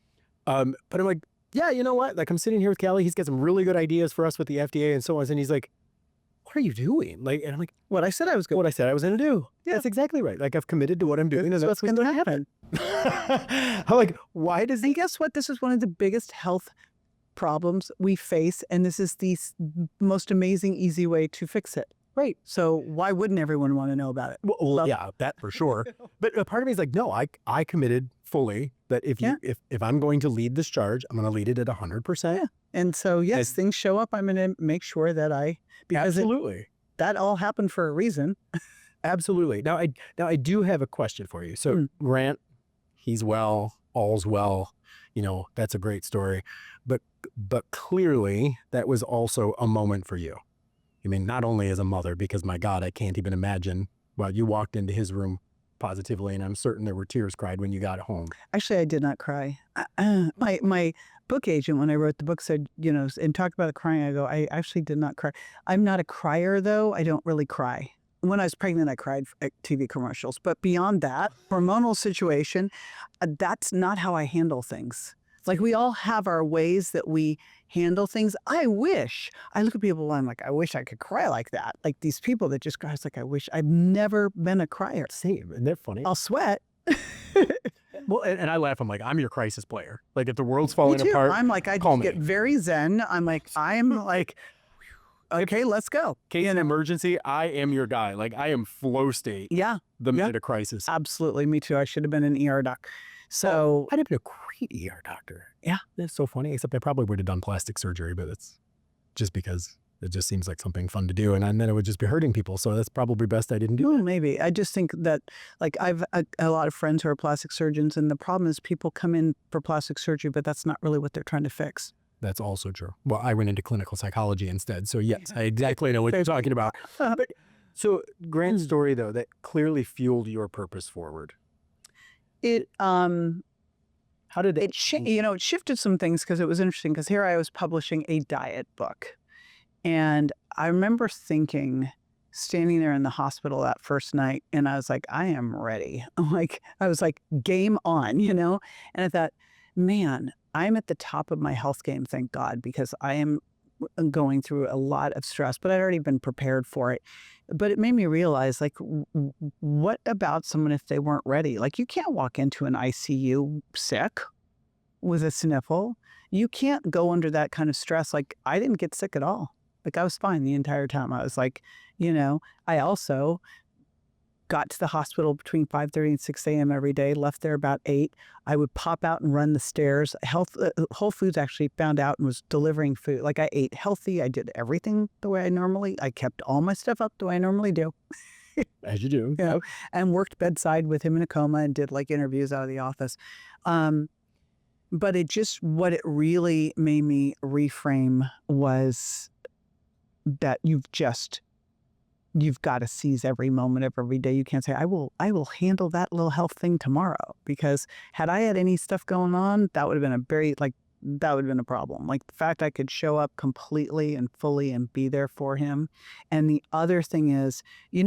But I'm like, yeah, you know what? Like, I'm sitting here with Callie. He's got some really good ideas for us with the FDA and so on. And he's like, what are you doing? Like, and I'm like, what I said I was going to do. Yeah, that's exactly right. Like, I've committed to what I'm doing. And that's what's going to happen. I'm like, why does he? And guess what? This is one of the biggest health problems we face. And this is the most amazing, easy way to fix it. Right. So why wouldn't everyone want to know about it? Well, yeah, that for sure. But a part of me is like, no, I committed fully that if I'm going to lead this charge, I'm going to lead it at 100%. Yeah. And so, yes, things show up. I'm going to make sure that absolutely. That all happened for a reason. Absolutely. Now I do have a question for you. So Grant, he's well, all's well. You know, that's a great story. But clearly that was also a moment for you. I mean, not only as a mother, because my God, I can't even imagine. Well, you walked into his room positively, and I'm certain there were tears cried when you got home. Actually, I did not cry. My book agent, when I wrote the book, said, you know, and talked about the crying, I go, I actually did not cry. I'm not a crier, though. I don't really cry. When I was pregnant, I cried at TV commercials. But beyond that, hormonal situation, that's not how I handle things. Like, we all have our ways that we handle things. I look at people and I'm like, I wish I could cry like that. Like these people that just cry. It's like, I wish. I've never been a crier. Same. Isn't that funny? I'll sweat. Well, and I laugh. I'm like, I'm your crisis player. Like, if the world's falling apart, I'm like, I get very zen. I'm like, okay, let's go. Case in emergency, I am your guy. Like, I am flow state. Yeah, The minute of crisis. absolutely. Me too. I should have been an ER doc. So I'd have been a great ER doctor. Yeah, that's so funny. Except I probably would have done plastic surgery, but it's just because it just seems like something fun to do, and then it would just be hurting people. So that's probably best I didn't do. well, maybe. I just think that, like, I've a lot of friends who are plastic surgeons, and the problem is people come in for plastic surgery, but that's not really what they're trying to fix. That's also true. Well, I went into clinical psychology instead, so yes, I exactly know what you're talking about. But, so Grant's story, though, that clearly fueled your purpose forward. It How did it? it shifted some things because it was interesting because here I was publishing a diet book. And I remember thinking, standing there in the hospital that first night, and I was like, I am ready. I was like, game on, And I thought, man, I'm at the top of my health game, thank God, because I am going through a lot of stress, but I'd already been prepared for it. But it made me realize, like, what about someone if they weren't ready? Like, you can't walk into an ICU sick with a sniffle. You can't go under that kind of stress. Like, I didn't get sick at all. Like, I was fine the entire time. I was like, I also got to the hospital between 5:30 and 6 a.m. every day, left there about 8. I would pop out and run the stairs. Whole Foods actually found out and was delivering food. Like, I ate healthy. I did everything the way I kept all my stuff up the way I normally do. As you do. And worked bedside with him in a coma and did like interviews out of the office. But what it really made me reframe was that you've got to seize every moment of every day. You can't say, I will handle that little health thing tomorrow, because had I had any stuff going on, that would have been that would have been a problem. Like, the fact I could show up completely and fully and be there for him. And the other thing is, I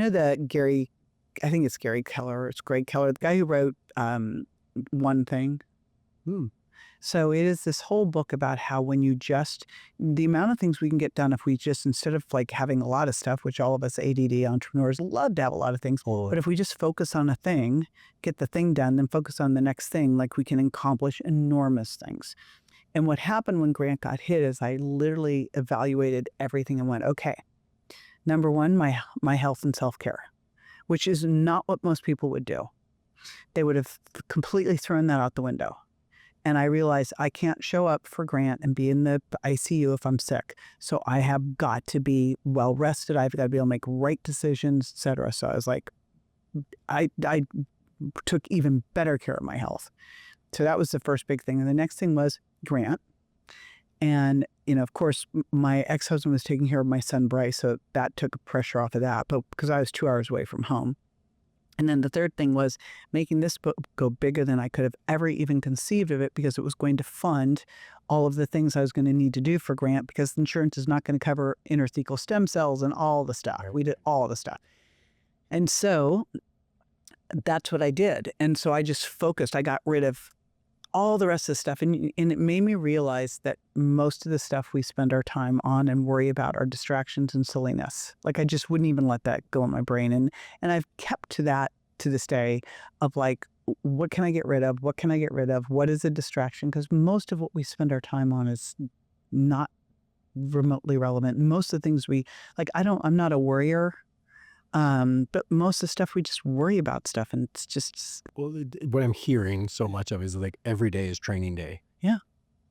think it's Gary Keller, it's Greg Keller, the guy who wrote One Thing. So it is this whole book about how the amount of things we can get done if we just, instead of like having a lot of stuff, which all of us ADD entrepreneurs love to have a lot of things, but if we just focus on a thing, get the thing done, then focus on the next thing, like, we can accomplish enormous things. And what happened when Grant got hit is I literally evaluated everything and went, okay, number one, my health and self-care, which is not what most people would do. They would have completely thrown that out the window. And I realized I can't show up for Grant and be in the ICU if I'm sick. So I have got to be well rested. I've got to be able to make right decisions, et cetera. So I was like, I took even better care of my health. So that was the first big thing. And the next thing was Grant. And, of course, my ex-husband was taking care of my son, Bryce. So that took pressure off of that, but because I was 2 hours away from home. And then the third thing was making this book go bigger than I could have ever even conceived of it, because it was going to fund all of the things I was going to need to do for Grant, because insurance is not going to cover intrathecal stem cells and all the stuff. We did all the stuff. And so that's what I did. And so I just focused. I got rid of all the rest of the stuff. And it made me realize that most of the stuff we spend our time on and worry about are distractions and silliness. Like, I just wouldn't even let that go in my brain. And I've kept to that to this day of like, what can I get rid of? What can I get rid of? What is a distraction? Because most of what we spend our time on is not remotely relevant. Most of the things I'm not a worrier. But most of the stuff, we just worry about stuff, and it's just... Well, what I'm hearing so much of is like every day is training day. Yeah.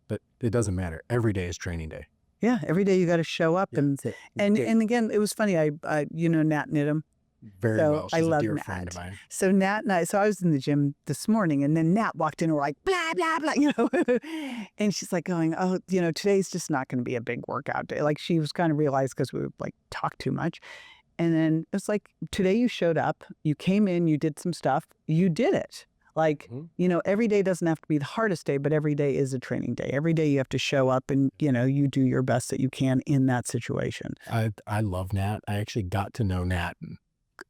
But it doesn't matter. Every day is training day. Yeah. Every day you got to show up. Yeah, and again, it was funny. I Nat Nidham. Very so well. She's I love a dear Nat. friend of mine. So Nat and I was in the gym this morning, and then Nat walked in and we're like, blah, blah, blah, and she's like going, oh, today's just not going to be a big workout day. Like, she was kind of realized because we would like talk too much. And then it's like, today you showed up, you came in, you did some stuff, you did it. Like, every day doesn't have to be the hardest day, but every day is a training day. Every day you have to show up and, you do your best that you can in that situation. I love Nat. I actually got to know Nat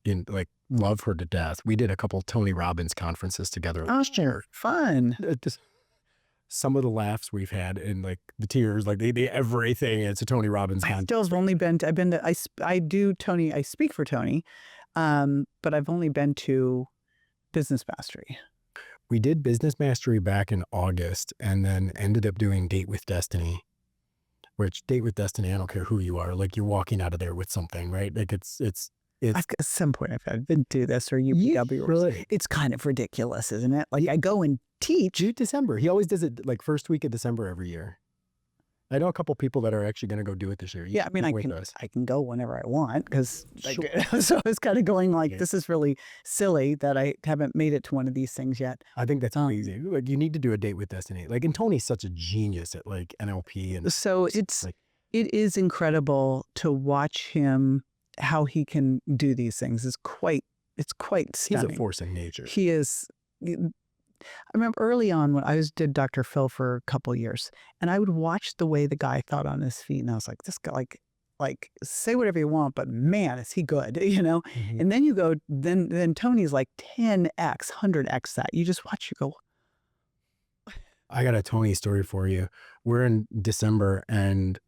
and love her to death. We did a couple Tony Robbins conferences together. Oh, sure. Fun. Just some of the laughs we've had and like the tears, like they everything. It's a Tony Robbins conference. I speak for Tony, but I've only been to Business Mastery. We did Business Mastery back in August and then ended up doing Date with Destiny, which Date with Destiny, I don't care who you are, like you're walking out of there with something, right? Like it's At some point I've been do this or UPW. really, It's kind of ridiculous, isn't it? Like I go and teach. December. He always does it like first week of December every year. I know a couple people that are actually going to go do it this year. Yeah, I mean, I can go whenever I want because so I was kind of going like, this is really silly that I haven't made it to one of these things yet. I think that's easy. Like you need to do a Date with Destiny. Like, and Tony's such a genius at like NLP and so it is incredible to watch him how he can do these things. It's quite stunning. He's a force in nature. He is. I remember early on when I did Dr. Phil for a couple years, and I would watch the way the guy thought on his feet, and I was like, this guy, like say whatever you want, but man, is he good, you know? Mm-hmm. And then you go, then Tony's like 10x, 100x that. You just watch, you go. I got a Tony story for you. We're in December, and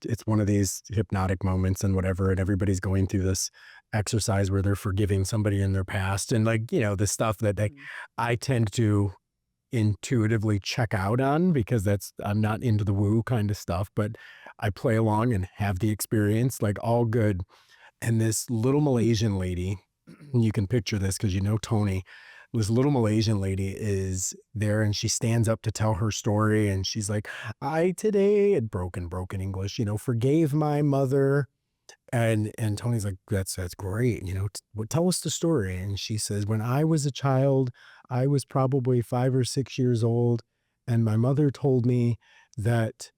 it's one of these hypnotic moments and whatever, and everybody's going through this exercise where they're forgiving somebody in their past, and like, you know, the stuff that like, I tend to intuitively check out on because I'm not into the woo kind of stuff, but I play along and have the experience, like all good. And this little Malaysian lady, and you can picture this because you know Tony, this little Malaysian lady is there and she stands up to tell her story, and she's like, I today, in broken English, you know, forgave my mother. And Tony's like, that's great. You know, tell us the story. And she says, when I was a child, I was probably 5 or 6 years old. And my mother told me that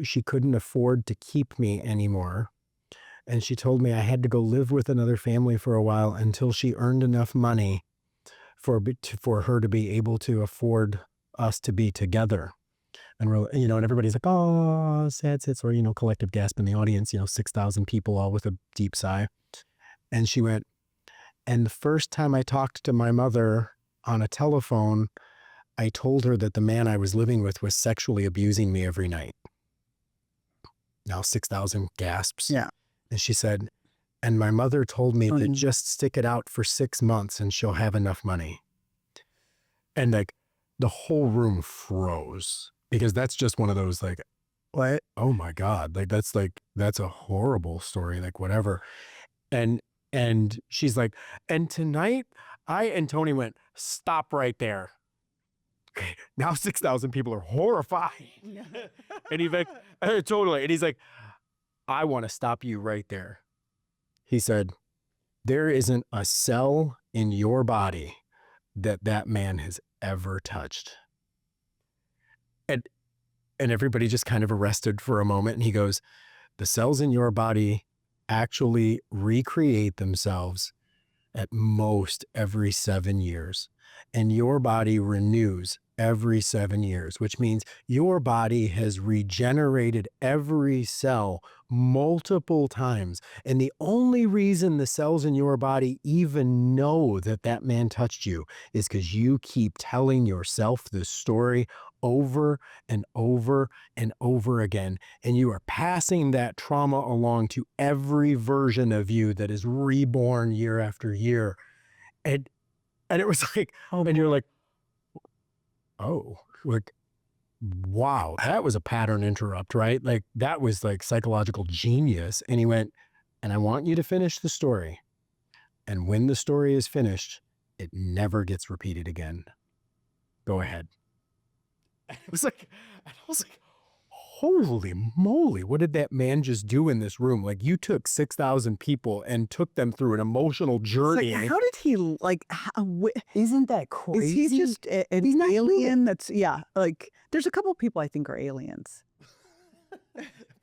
she couldn't afford to keep me anymore. And she told me I had to go live with another family for a while until she earned enough money for her to be able to afford us to be together. And we're, you know, and everybody's like, oh, sad sits, or, you know, collective gasp in the audience, you know, 6,000 people all with a deep sigh. And she went, and the first time I talked to my mother on a telephone, I told her that the man I was living with was sexually abusing me every night. Now 6,000 gasps. Yeah. And she said, and my mother told me to just stick it out for 6 months and she'll have enough money. And like the whole room froze. Because that's just one of those like, what? Oh my God. Like, that's a horrible story, like whatever. And she's like, and tonight and Tony went, stop right there. Okay. Now 6,000 people are horrified. And he's like, totally. And he's like, I want to stop you right there. He said, there isn't a cell in your body that man has ever touched. And everybody just kind of arrested for a moment. And he goes, the cells in your body actually recreate themselves at most every 7 years. And your body renews every 7 years, which means your body has regenerated every cell multiple times. And the only reason the cells in your body even know that man touched you is because you keep telling yourself this story over and over and over again. And you are passing that trauma along to every version of you that is reborn year after year. And it was like, and you're like, oh, like, wow, that was a pattern interrupt, right? Like that was like psychological genius. And he went, and I want you to finish the story. And when the story is finished, it never gets repeated again. Go ahead. And I was like, holy moly, what did that man just do in this room? Like you took 6,000 people and took them through an emotional journey. Like, how did he like, isn't that crazy? Is he just an alien? That's, yeah. Like there's a couple of people I think are aliens.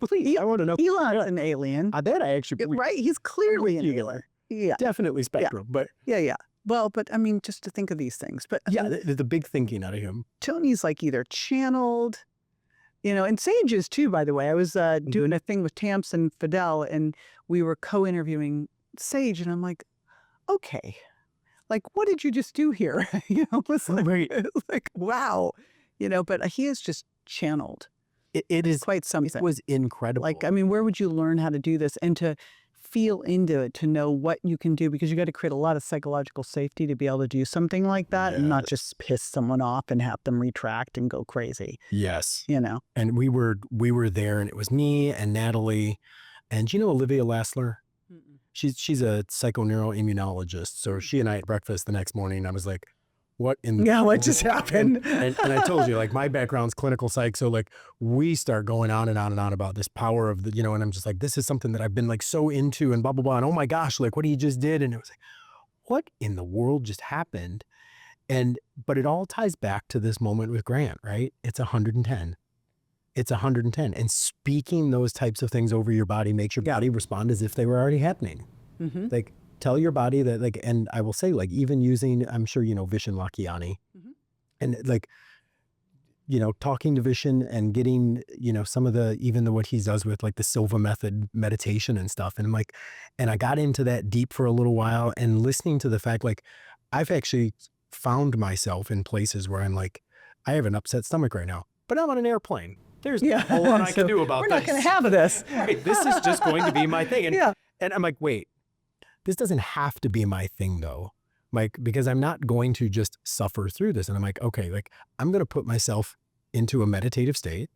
Please, I want to know. Elon's an alien. That I actually, right? He's clearly an alien. Yeah. Definitely spectrum, but. Yeah. Well, but I mean, just to think of these things. But yeah, the big thinking out of him. Tony's like either channeled, you know, and Sage is too, by the way. I was doing a thing with Tamps and Fidel, and we were co-interviewing Sage, and I'm like, okay, like, what did you just do here? You know, it's like, wow, you know, but he is just channeled. It is quite something. It was incredible. Like, I mean, where would you learn how to do this? And to feel into it to know what you can do, because you got to create a lot of psychological safety to be able to do something like that and not just piss someone off and have them retract and go crazy. Yes. You know. And we were there, and it was me and Natalie, and do you know Olivia Lassler? She's a psychoneuroimmunologist. So she and I at breakfast the next morning, I was like, what what just happened? And I told you, like, my background's clinical psych. So like we start going on and on and on about this power of the, and I'm just like, this is something that I've been like so into and blah, blah, blah. And oh my gosh, like what he just did. And it was like, what in the world just happened? But it all ties back to this moment with Grant, right? It's 110. It's 110. And speaking those types of things over your body makes your body respond as if they were already happening. Like, tell your body that, like, and I will say, like, even using, I'm sure, Vishen Lakhiani, and like, talking to Vishen and getting, some of what he does with like the Silva method meditation and stuff. And I'm like, and I got into that deep for a little while, and listening to the fact, like, I've actually found myself in places where I'm like, I have an upset stomach right now, but I'm on an airplane. There's a whole lot I can do about this. We're not going to have this. Right. This is just going to be my thing. And I'm like, wait, this doesn't have to be my thing though. Like, because I'm not going to just suffer through this. And I'm like, okay, like I'm going to put myself into a meditative state,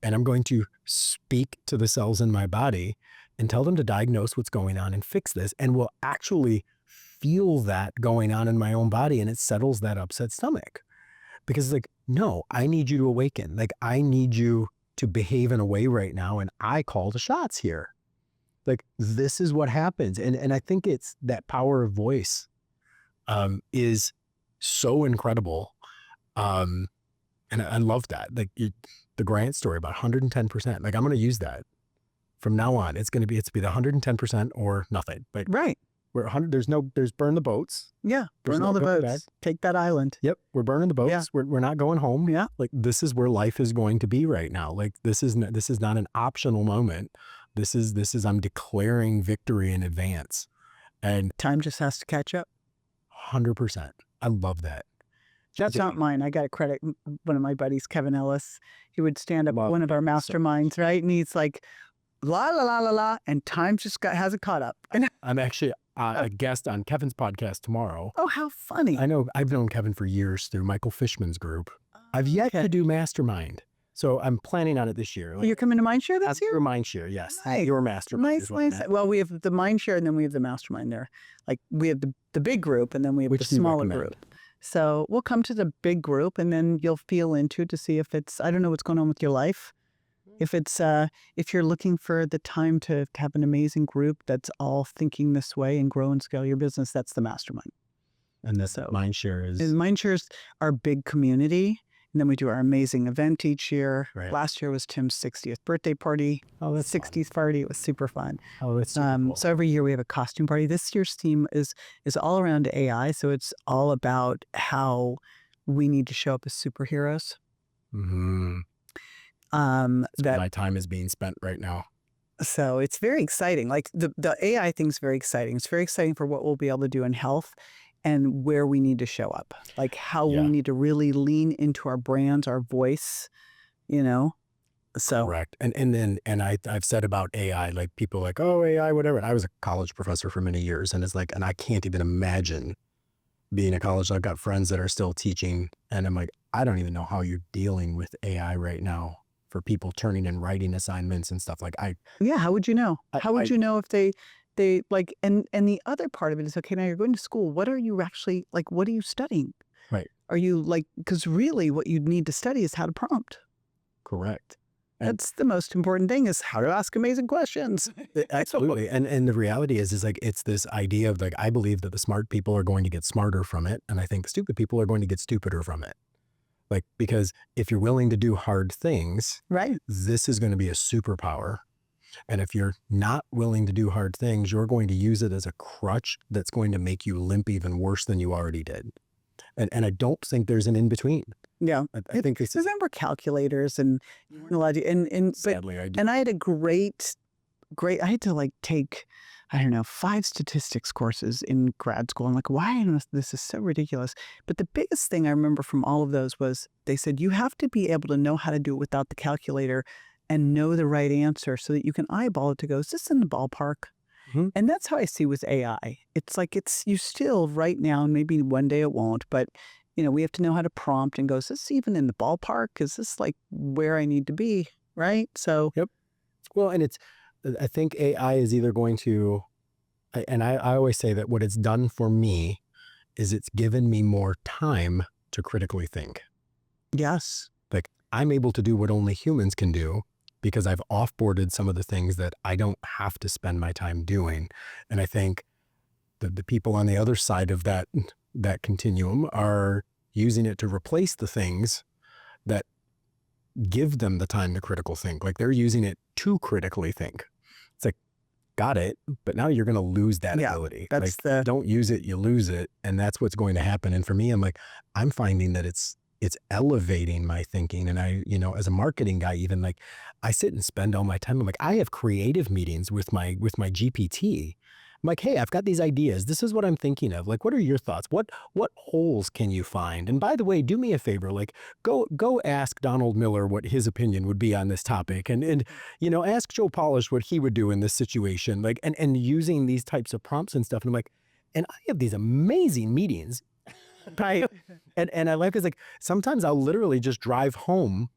and I'm going to speak to the cells in my body and tell them to diagnose what's going on and fix this. And we'll actually feel that going on in my own body, and it settles that upset stomach. Because like, no, I need you to awaken. Like, I need you to behave in a way right now, and I call the shots here. Like, this is what happens. And I think it's that power of voice is so incredible. And I love that. Like the Grant story about 110%. Like, I'm going to use that from now on. It's be the 110% or nothing. But right. We're 100. There's burn the boats. Yeah. Burn all the boats. Back. Take that island. Yep. We're burning the boats. Yeah. We're not going home. Yeah. Like, this is where life is going to be right now. Like, this is not an optional moment. This is I'm declaring victory in advance. And time just has to catch up. 100%. I love that. That's not mine. I got to credit one of my buddies, Kevin Ellis. He would stand up one of our masterminds, right? And he's like, la, la, la, la, la. And time just hasn't caught up. I'm actually a guest on Kevin's podcast tomorrow. Oh, how funny. I know. I've known Kevin for years through Michael Fishman's group. I've yet to do mastermind. So I'm planning on it this year. Like, you're coming to Mindshare this year? Your Mindshare, yes. Nice. Your mastermind. Nice. Well, we have the Mindshare, and then we have the mastermind there. Like, we have the big group, and then we have the smaller group. So we'll come to the big group, and then you'll feel into it to see if it's, I don't know what's going on with your life. If it's, if you're looking for the time to have an amazing group that's all thinking this way and grow and scale your business, that's the mastermind. And that's Mindshare is. And Mindshare's our big community. And then we do our amazing event each year. Right. Last year was Tim's 60th birthday party. Oh, that's 60th party. It was super fun. Oh, it's super cool. So every year we have a costume party. This year's theme is all around AI. So it's all about how we need to show up as superheroes. Mm-hmm. That my time is being spent right now. So it's very exciting. Like the AI thing's very exciting. It's very exciting for what we'll be able to do in health and where we need to show up, like how we need to really lean into our brands, our voice, So correct. And I've said about AI, like people are like, oh, AI, whatever. And I was a college professor for many years, and it's like, and I can't even imagine being a college. I've got friends that are still teaching, and I'm like, I don't even know how you're dealing with AI right now for people turning and writing assignments and stuff. Like how would you know? How would you know if they like, and the other part of it is, okay, now you're going to school. What are you actually, like, what are you studying? Right. Are you like, because really what you need to study is how to prompt. Correct. That's the most important thing, is how to ask amazing questions. Absolutely. And the reality is like, it's this idea of like, I believe that the smart people are going to get smarter from it. And I think the stupid people are going to get stupider from it. Like, because if you're willing to do hard things, right, this is going to be a superpower. And if you're not willing to do hard things, you're going to use it as a crutch that's going to make you limp even worse than you already did. And I don't think there's an in-between. Yeah. I think this is... Remember calculators and sadly, I do. And I had a great, I had to like take, I don't know, 5 statistics courses in grad school. I'm like, why? This is so ridiculous. But the biggest thing I remember from all of those was they said, you have to be able to know how to do it without the calculator and know the right answer so that you can eyeball it to go, is this in the ballpark? Mhm. And that's how I see with AI. It's like you still right now, and maybe one day it won't, but we have to know how to prompt and go, is this even in the ballpark? Is this like where I need to be? Right. So, Yep. Well, and I think AI is either going to, and I always say that what it's done for me is it's given me more time to critically think. yes. Like I'm able to do what only humans can do because I've offboarded some of the things that I don't have to spend my time doing. And I think that the people on the other side of that continuum are using it to replace the things that give them the time to critical think. Like they're using it to critically think. It's like, got it, but now you're going to lose that Yeah, ability. that's Like don't use it, you lose it. And that's what's going to happen. And for me, I'm finding that it's elevating my thinking. And I, as a marketing guy, even like I sit and spend all my time. I'm like, I have creative meetings with my GPT. I'm like, hey, I've got these ideas. This is what I'm thinking of. Like, what are your thoughts? What holes can you find? And by the way, do me a favor, like go ask Donald Miller what his opinion would be on this topic. And ask Joe Polish what he would do in this situation. Like, and using these types of prompts and stuff. And I'm like, and I have these amazing meetings. Right. And I like, it's like, sometimes I'll literally just drive home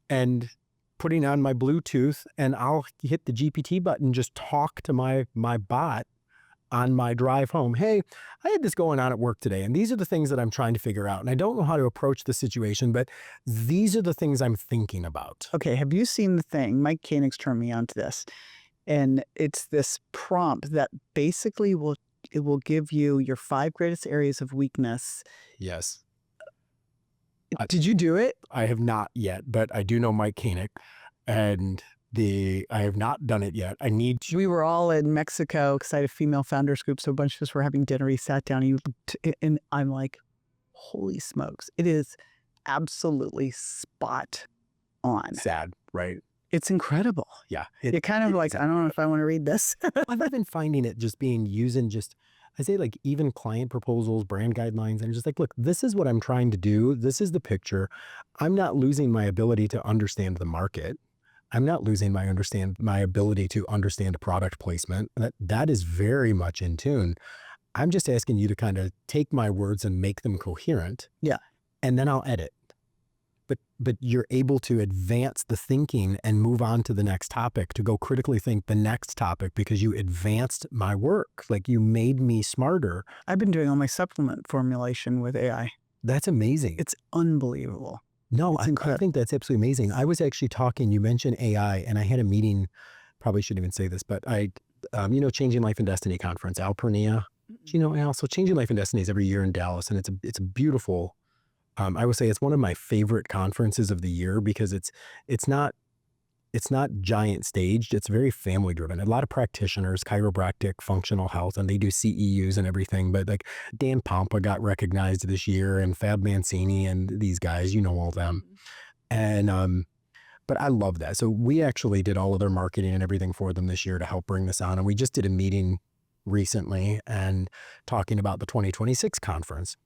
and putting on my Bluetooth and I'll hit the GPT button, just talk to my bot on my drive home. Hey, I had this going on at work today, and these are the things that I'm trying to figure out. And I don't know how to approach the situation, but these are the things I'm thinking about. okay. Have you seen the thing? Mike Koenig's turned me on to this. And it's this prompt that basically will give you your 5 greatest areas of weakness. Yes. Did you do it? I have not yet, but I do know Mike Koenig, and I have not done it yet. I need to. We were all in Mexico because I had a female founders group. So a bunch of us were having dinner. We sat down and I'm like, holy smokes. It is absolutely spot on. Sad, right? It's incredible. Yeah. You're kind of like, I don't know if I want to read this. I've been finding it just being used in I say like even client proposals, brand guidelines, and just like, look, this is what I'm trying to do. This is the picture. I'm not losing my ability to understand the market. I'm not losing my ability to understand a product placement. That is very much in tune. I'm just asking you to kind of take my words and make them coherent. Yeah. And then I'll edit. But you're able to advance the thinking and move on to the next topic, to go critically think the next topic because you advanced my work. Like you made me smarter. I've been doing all my supplement formulation with AI. That's amazing. It's unbelievable. No, It's incredible. I think that's absolutely amazing. I was actually talking, you mentioned AI, and I had a meeting, probably shouldn't even say this, but Changing Life and Destiny conference, Al Pernia. Do you know Al? So Changing Life and Destiny is every year in Dallas, and it's a beautiful, I would say it's one of my favorite conferences of the year because it's not giant staged. It's very family driven. A lot of practitioners, chiropractic, functional health, and they do CEUs and everything. But like Dan Pompa got recognized this year, and Fab Mancini, and these guys, all them. And but I love that. So we actually did all of their marketing and everything for them this year to help bring this on. And we just did a meeting recently and talking about the 2026 conference.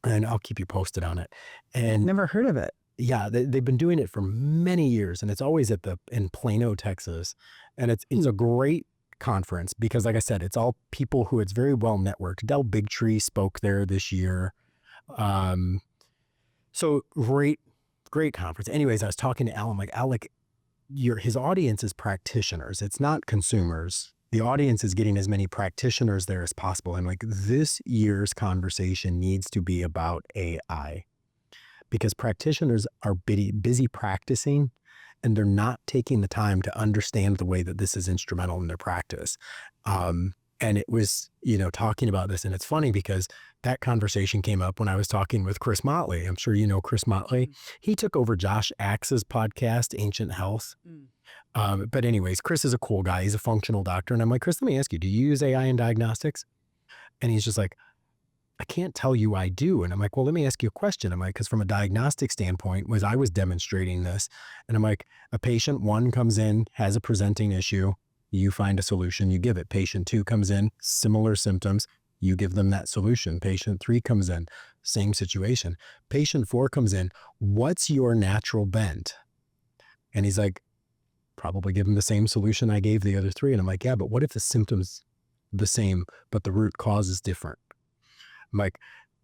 And I'll keep you posted on it. And Never heard of it. yeah, they've been doing it for many years, and it's always in Plano, Texas. And it's a great conference because, like I said, it's all people who it's very well networked. Del Bigtree spoke there this year. So great conference. Anyways, I was talking to Al. I'm like, Al, his audience is practitioners. It's not consumers. The audience is getting as many practitioners there as possible. And like this year's conversation needs to be about AI because practitioners are busy practicing and they're not taking the time to understand the way that this is instrumental in their practice. And it was, talking about this. And it's funny because that conversation came up when I was talking with Chris Motley. I'm sure you know Chris Motley. He took over Josh Axe's podcast, Ancient Health. But anyways, Chris is a cool guy. He's a functional doctor. And I'm like, Chris, let me ask you, do you use AI in diagnostics? And he's just like, I can't tell you I do. And I'm like, well, let me ask you a question. I'm like, because from a diagnostic standpoint, I was demonstrating this. And I'm like, a patient 1 comes in, has a presenting issue. You find a solution, you give it. Patient 2 comes in, similar symptoms. You give them that solution. Patient 3 comes in, same situation. Patient 4 comes in, what's your natural bent? And he's like, probably give them the same solution I gave the other three. And I'm like, yeah, but what if the symptoms the same, but the root cause is different? I'm like,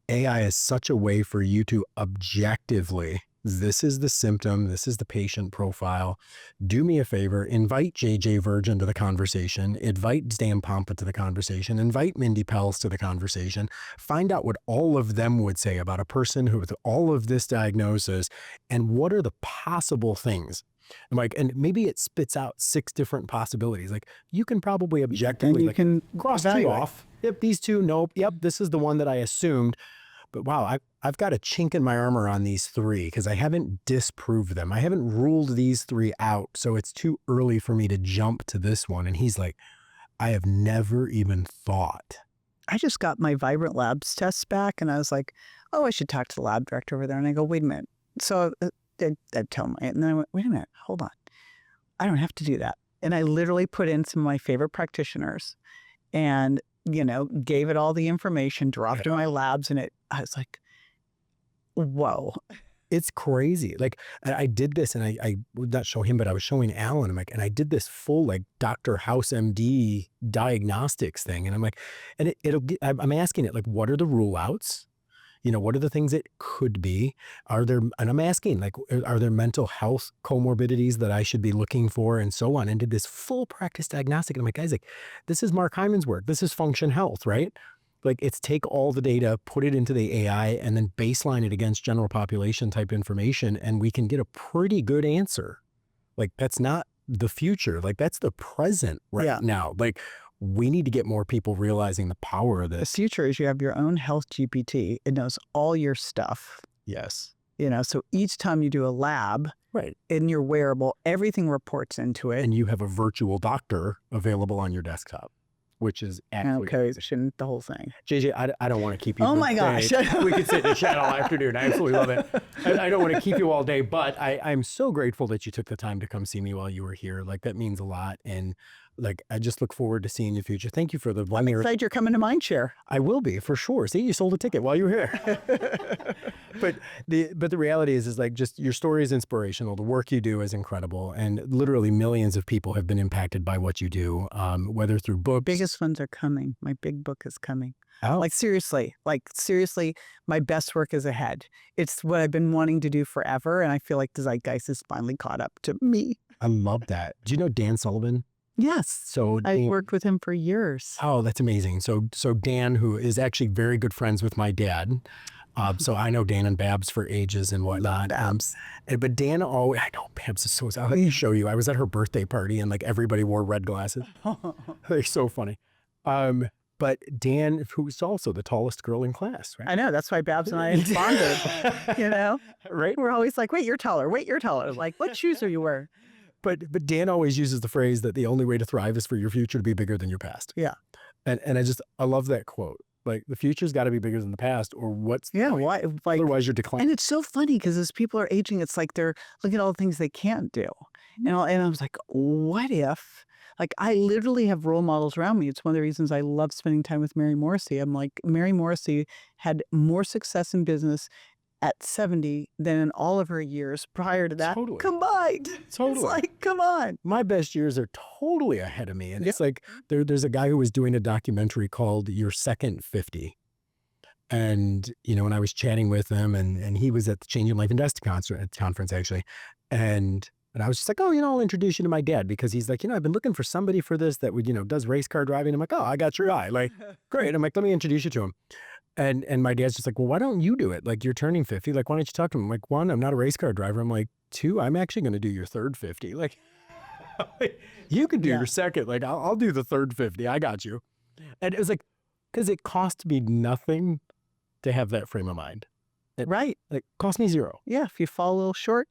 AI is such a way for you to objectively, this is the symptom, this is the patient profile. Do me a favor, invite JJ Virgin to the conversation, invite Dan Pompa to the conversation, invite Mindy Pels to the conversation, find out what all of them would say about a person who with all of this diagnosis, and what are the possible things. I'm like, and maybe it spits out 6 different possibilities. Like, you can probably objectively, you like, can cross 2 evaluate. off. Yep, these 2, nope. Yep, this is the one that I assumed. But wow, I've got a chink in my armor on these 3 because I haven't disproved them. I haven't ruled these 3 out. So it's too early for me to jump to this one. And he's like, I have never even thought. I just got my Vibrant Labs tests back, and I was like, oh, I should talk to the lab director over there. And I go, wait a minute. So I'd tell my, and then I went, wait a minute, hold on. I don't have to do that. And I literally put in some of my favorite practitioners and, gave it all the information, dropped in my labs, and I was like, whoa. It's crazy. Like, I did this, and I would not show him, but I was showing Alan. I'm like, and I did this full, like, Dr. House MD diagnostics thing. And I'm like, and I'm asking it, like, what are the rule outs? What are the things it could be? And I'm asking, like, are there mental health comorbidities that I should be looking for, and so on? And did this full practice diagnostic. And I'm like, guys, like, this is Mark Hyman's work. This is Function Health, right? Like, it's take all the data, put it into the AI, and then baseline it against general population type information, and we can get a pretty good answer. Like, that's not the future. Like, that's the present right now. Like, we need to get more people realizing the power of this. The future is you have your own health GPT. It knows all your stuff. Yes. So each time you do a lab, right, in your wearable, everything reports into it. And you have a virtual doctor available on your desktop, which is actually the whole thing. JJ, I don't want to keep you. Oh my gosh. We could sit and chat all afternoon. I absolutely love it. I don't want to keep you all day, but I'm so grateful that you took the time to come see me while you were here. Like, that means a lot. And like, I just look forward to seeing you in the future. Thank you for the 1 year. I'm excited you're coming to Mindshare. I will be, for sure. See, you sold a ticket while you were here. But the reality is like, just your story is inspirational. The work you do is incredible. And literally millions of people have been impacted by what you do, whether through books. Biggest ones are coming. My big book is coming. Oh. Like seriously, my best work is ahead. It's what I've been wanting to do forever. And I feel like the zeitgeist has finally caught up to me. I love that. Do you know Dan Sullivan? Yes. So I worked with him for years. Oh, that's amazing. So Dan, who is actually very good friends with my dad. So I know Dan and Babs for ages and whatnot. Babs. But Dan always, I know Babs is so, I'll let you show you. I was at her birthday party and like everybody wore red glasses. They're so funny. But Dan, who's also the tallest girl in class, right? I know. That's why Babs and I bonded, Right? We're always like, wait, you're taller. Wait, you're taller. Like, what shoes are you wearing? But Dan always uses the phrase that the only way to thrive is for your future to be bigger than your past. Yeah. And I love that quote. Like, the future's got to be bigger than the past, or what's why? Like, otherwise you're declining. And it's so funny because as people are aging, it's like they're looking at all the things they can't do. And I was like, what if? Like, I literally have role models around me. It's one of the reasons I love spending time with Mary Morrissey. I'm like, Mary Morrissey had more success in business at 70 than in all of her years prior to that combined. Totally. It's like, come on. My best years are totally ahead of me. And it's like, there's a guy who was doing a documentary called Your Second 50. And, and I was chatting with him and he was at the Changing Life Investing conference actually. And I was just like, oh, I'll introduce you to my dad because he's like, I've been looking for somebody for this that would, does race car driving. I'm like, oh, I got your guy. Like, great. I'm like, let me introduce you to him. And my dad's just like, well, why don't you do it? Like, you're turning 50. Like, why don't you talk to him? I'm like, 1, I'm not a race car driver. I'm like, 2, I'm actually going to do your third 50. Like, you could do your second. Like, I'll do the third 50. I got you. And it was like, because it cost me nothing to have that frame of mind. Like, cost me 0. Yeah. If you fall a little short,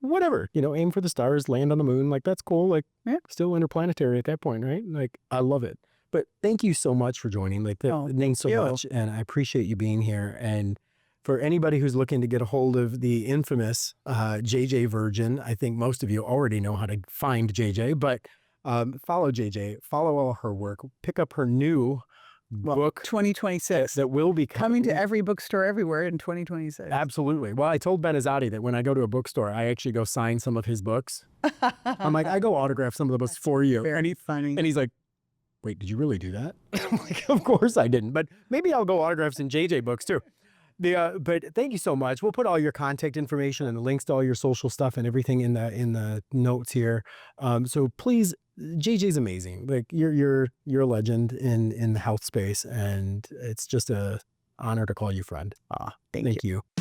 whatever, aim for the stars, land on the moon. Like, that's cool. Like, still interplanetary at that point, right? Like, I love it. But thank you so much for joining. Like, that means so much. And I appreciate you being here. And for anybody who's looking to get a hold of the infamous JJ Virgin, I think most of you already know how to find JJ, but follow JJ, follow all her work, pick up her new book 2026. that will be Coming to every bookstore everywhere in 2026. Absolutely. Well, I told Benazati that when I go to a bookstore, I actually go sign some of his books. I'm like, I go autograph some of the books for you. Very funny. And he's like, wait, did you really do that? I'm like, of course I didn't, but maybe I'll go autograph some JJ books too. But thank you so much. We'll put all your contact information and the links to all your social stuff and everything in the notes here. So please, JJ's amazing. Like you're a legend in the health space, and it's just a honor to call you friend. Thank you. You.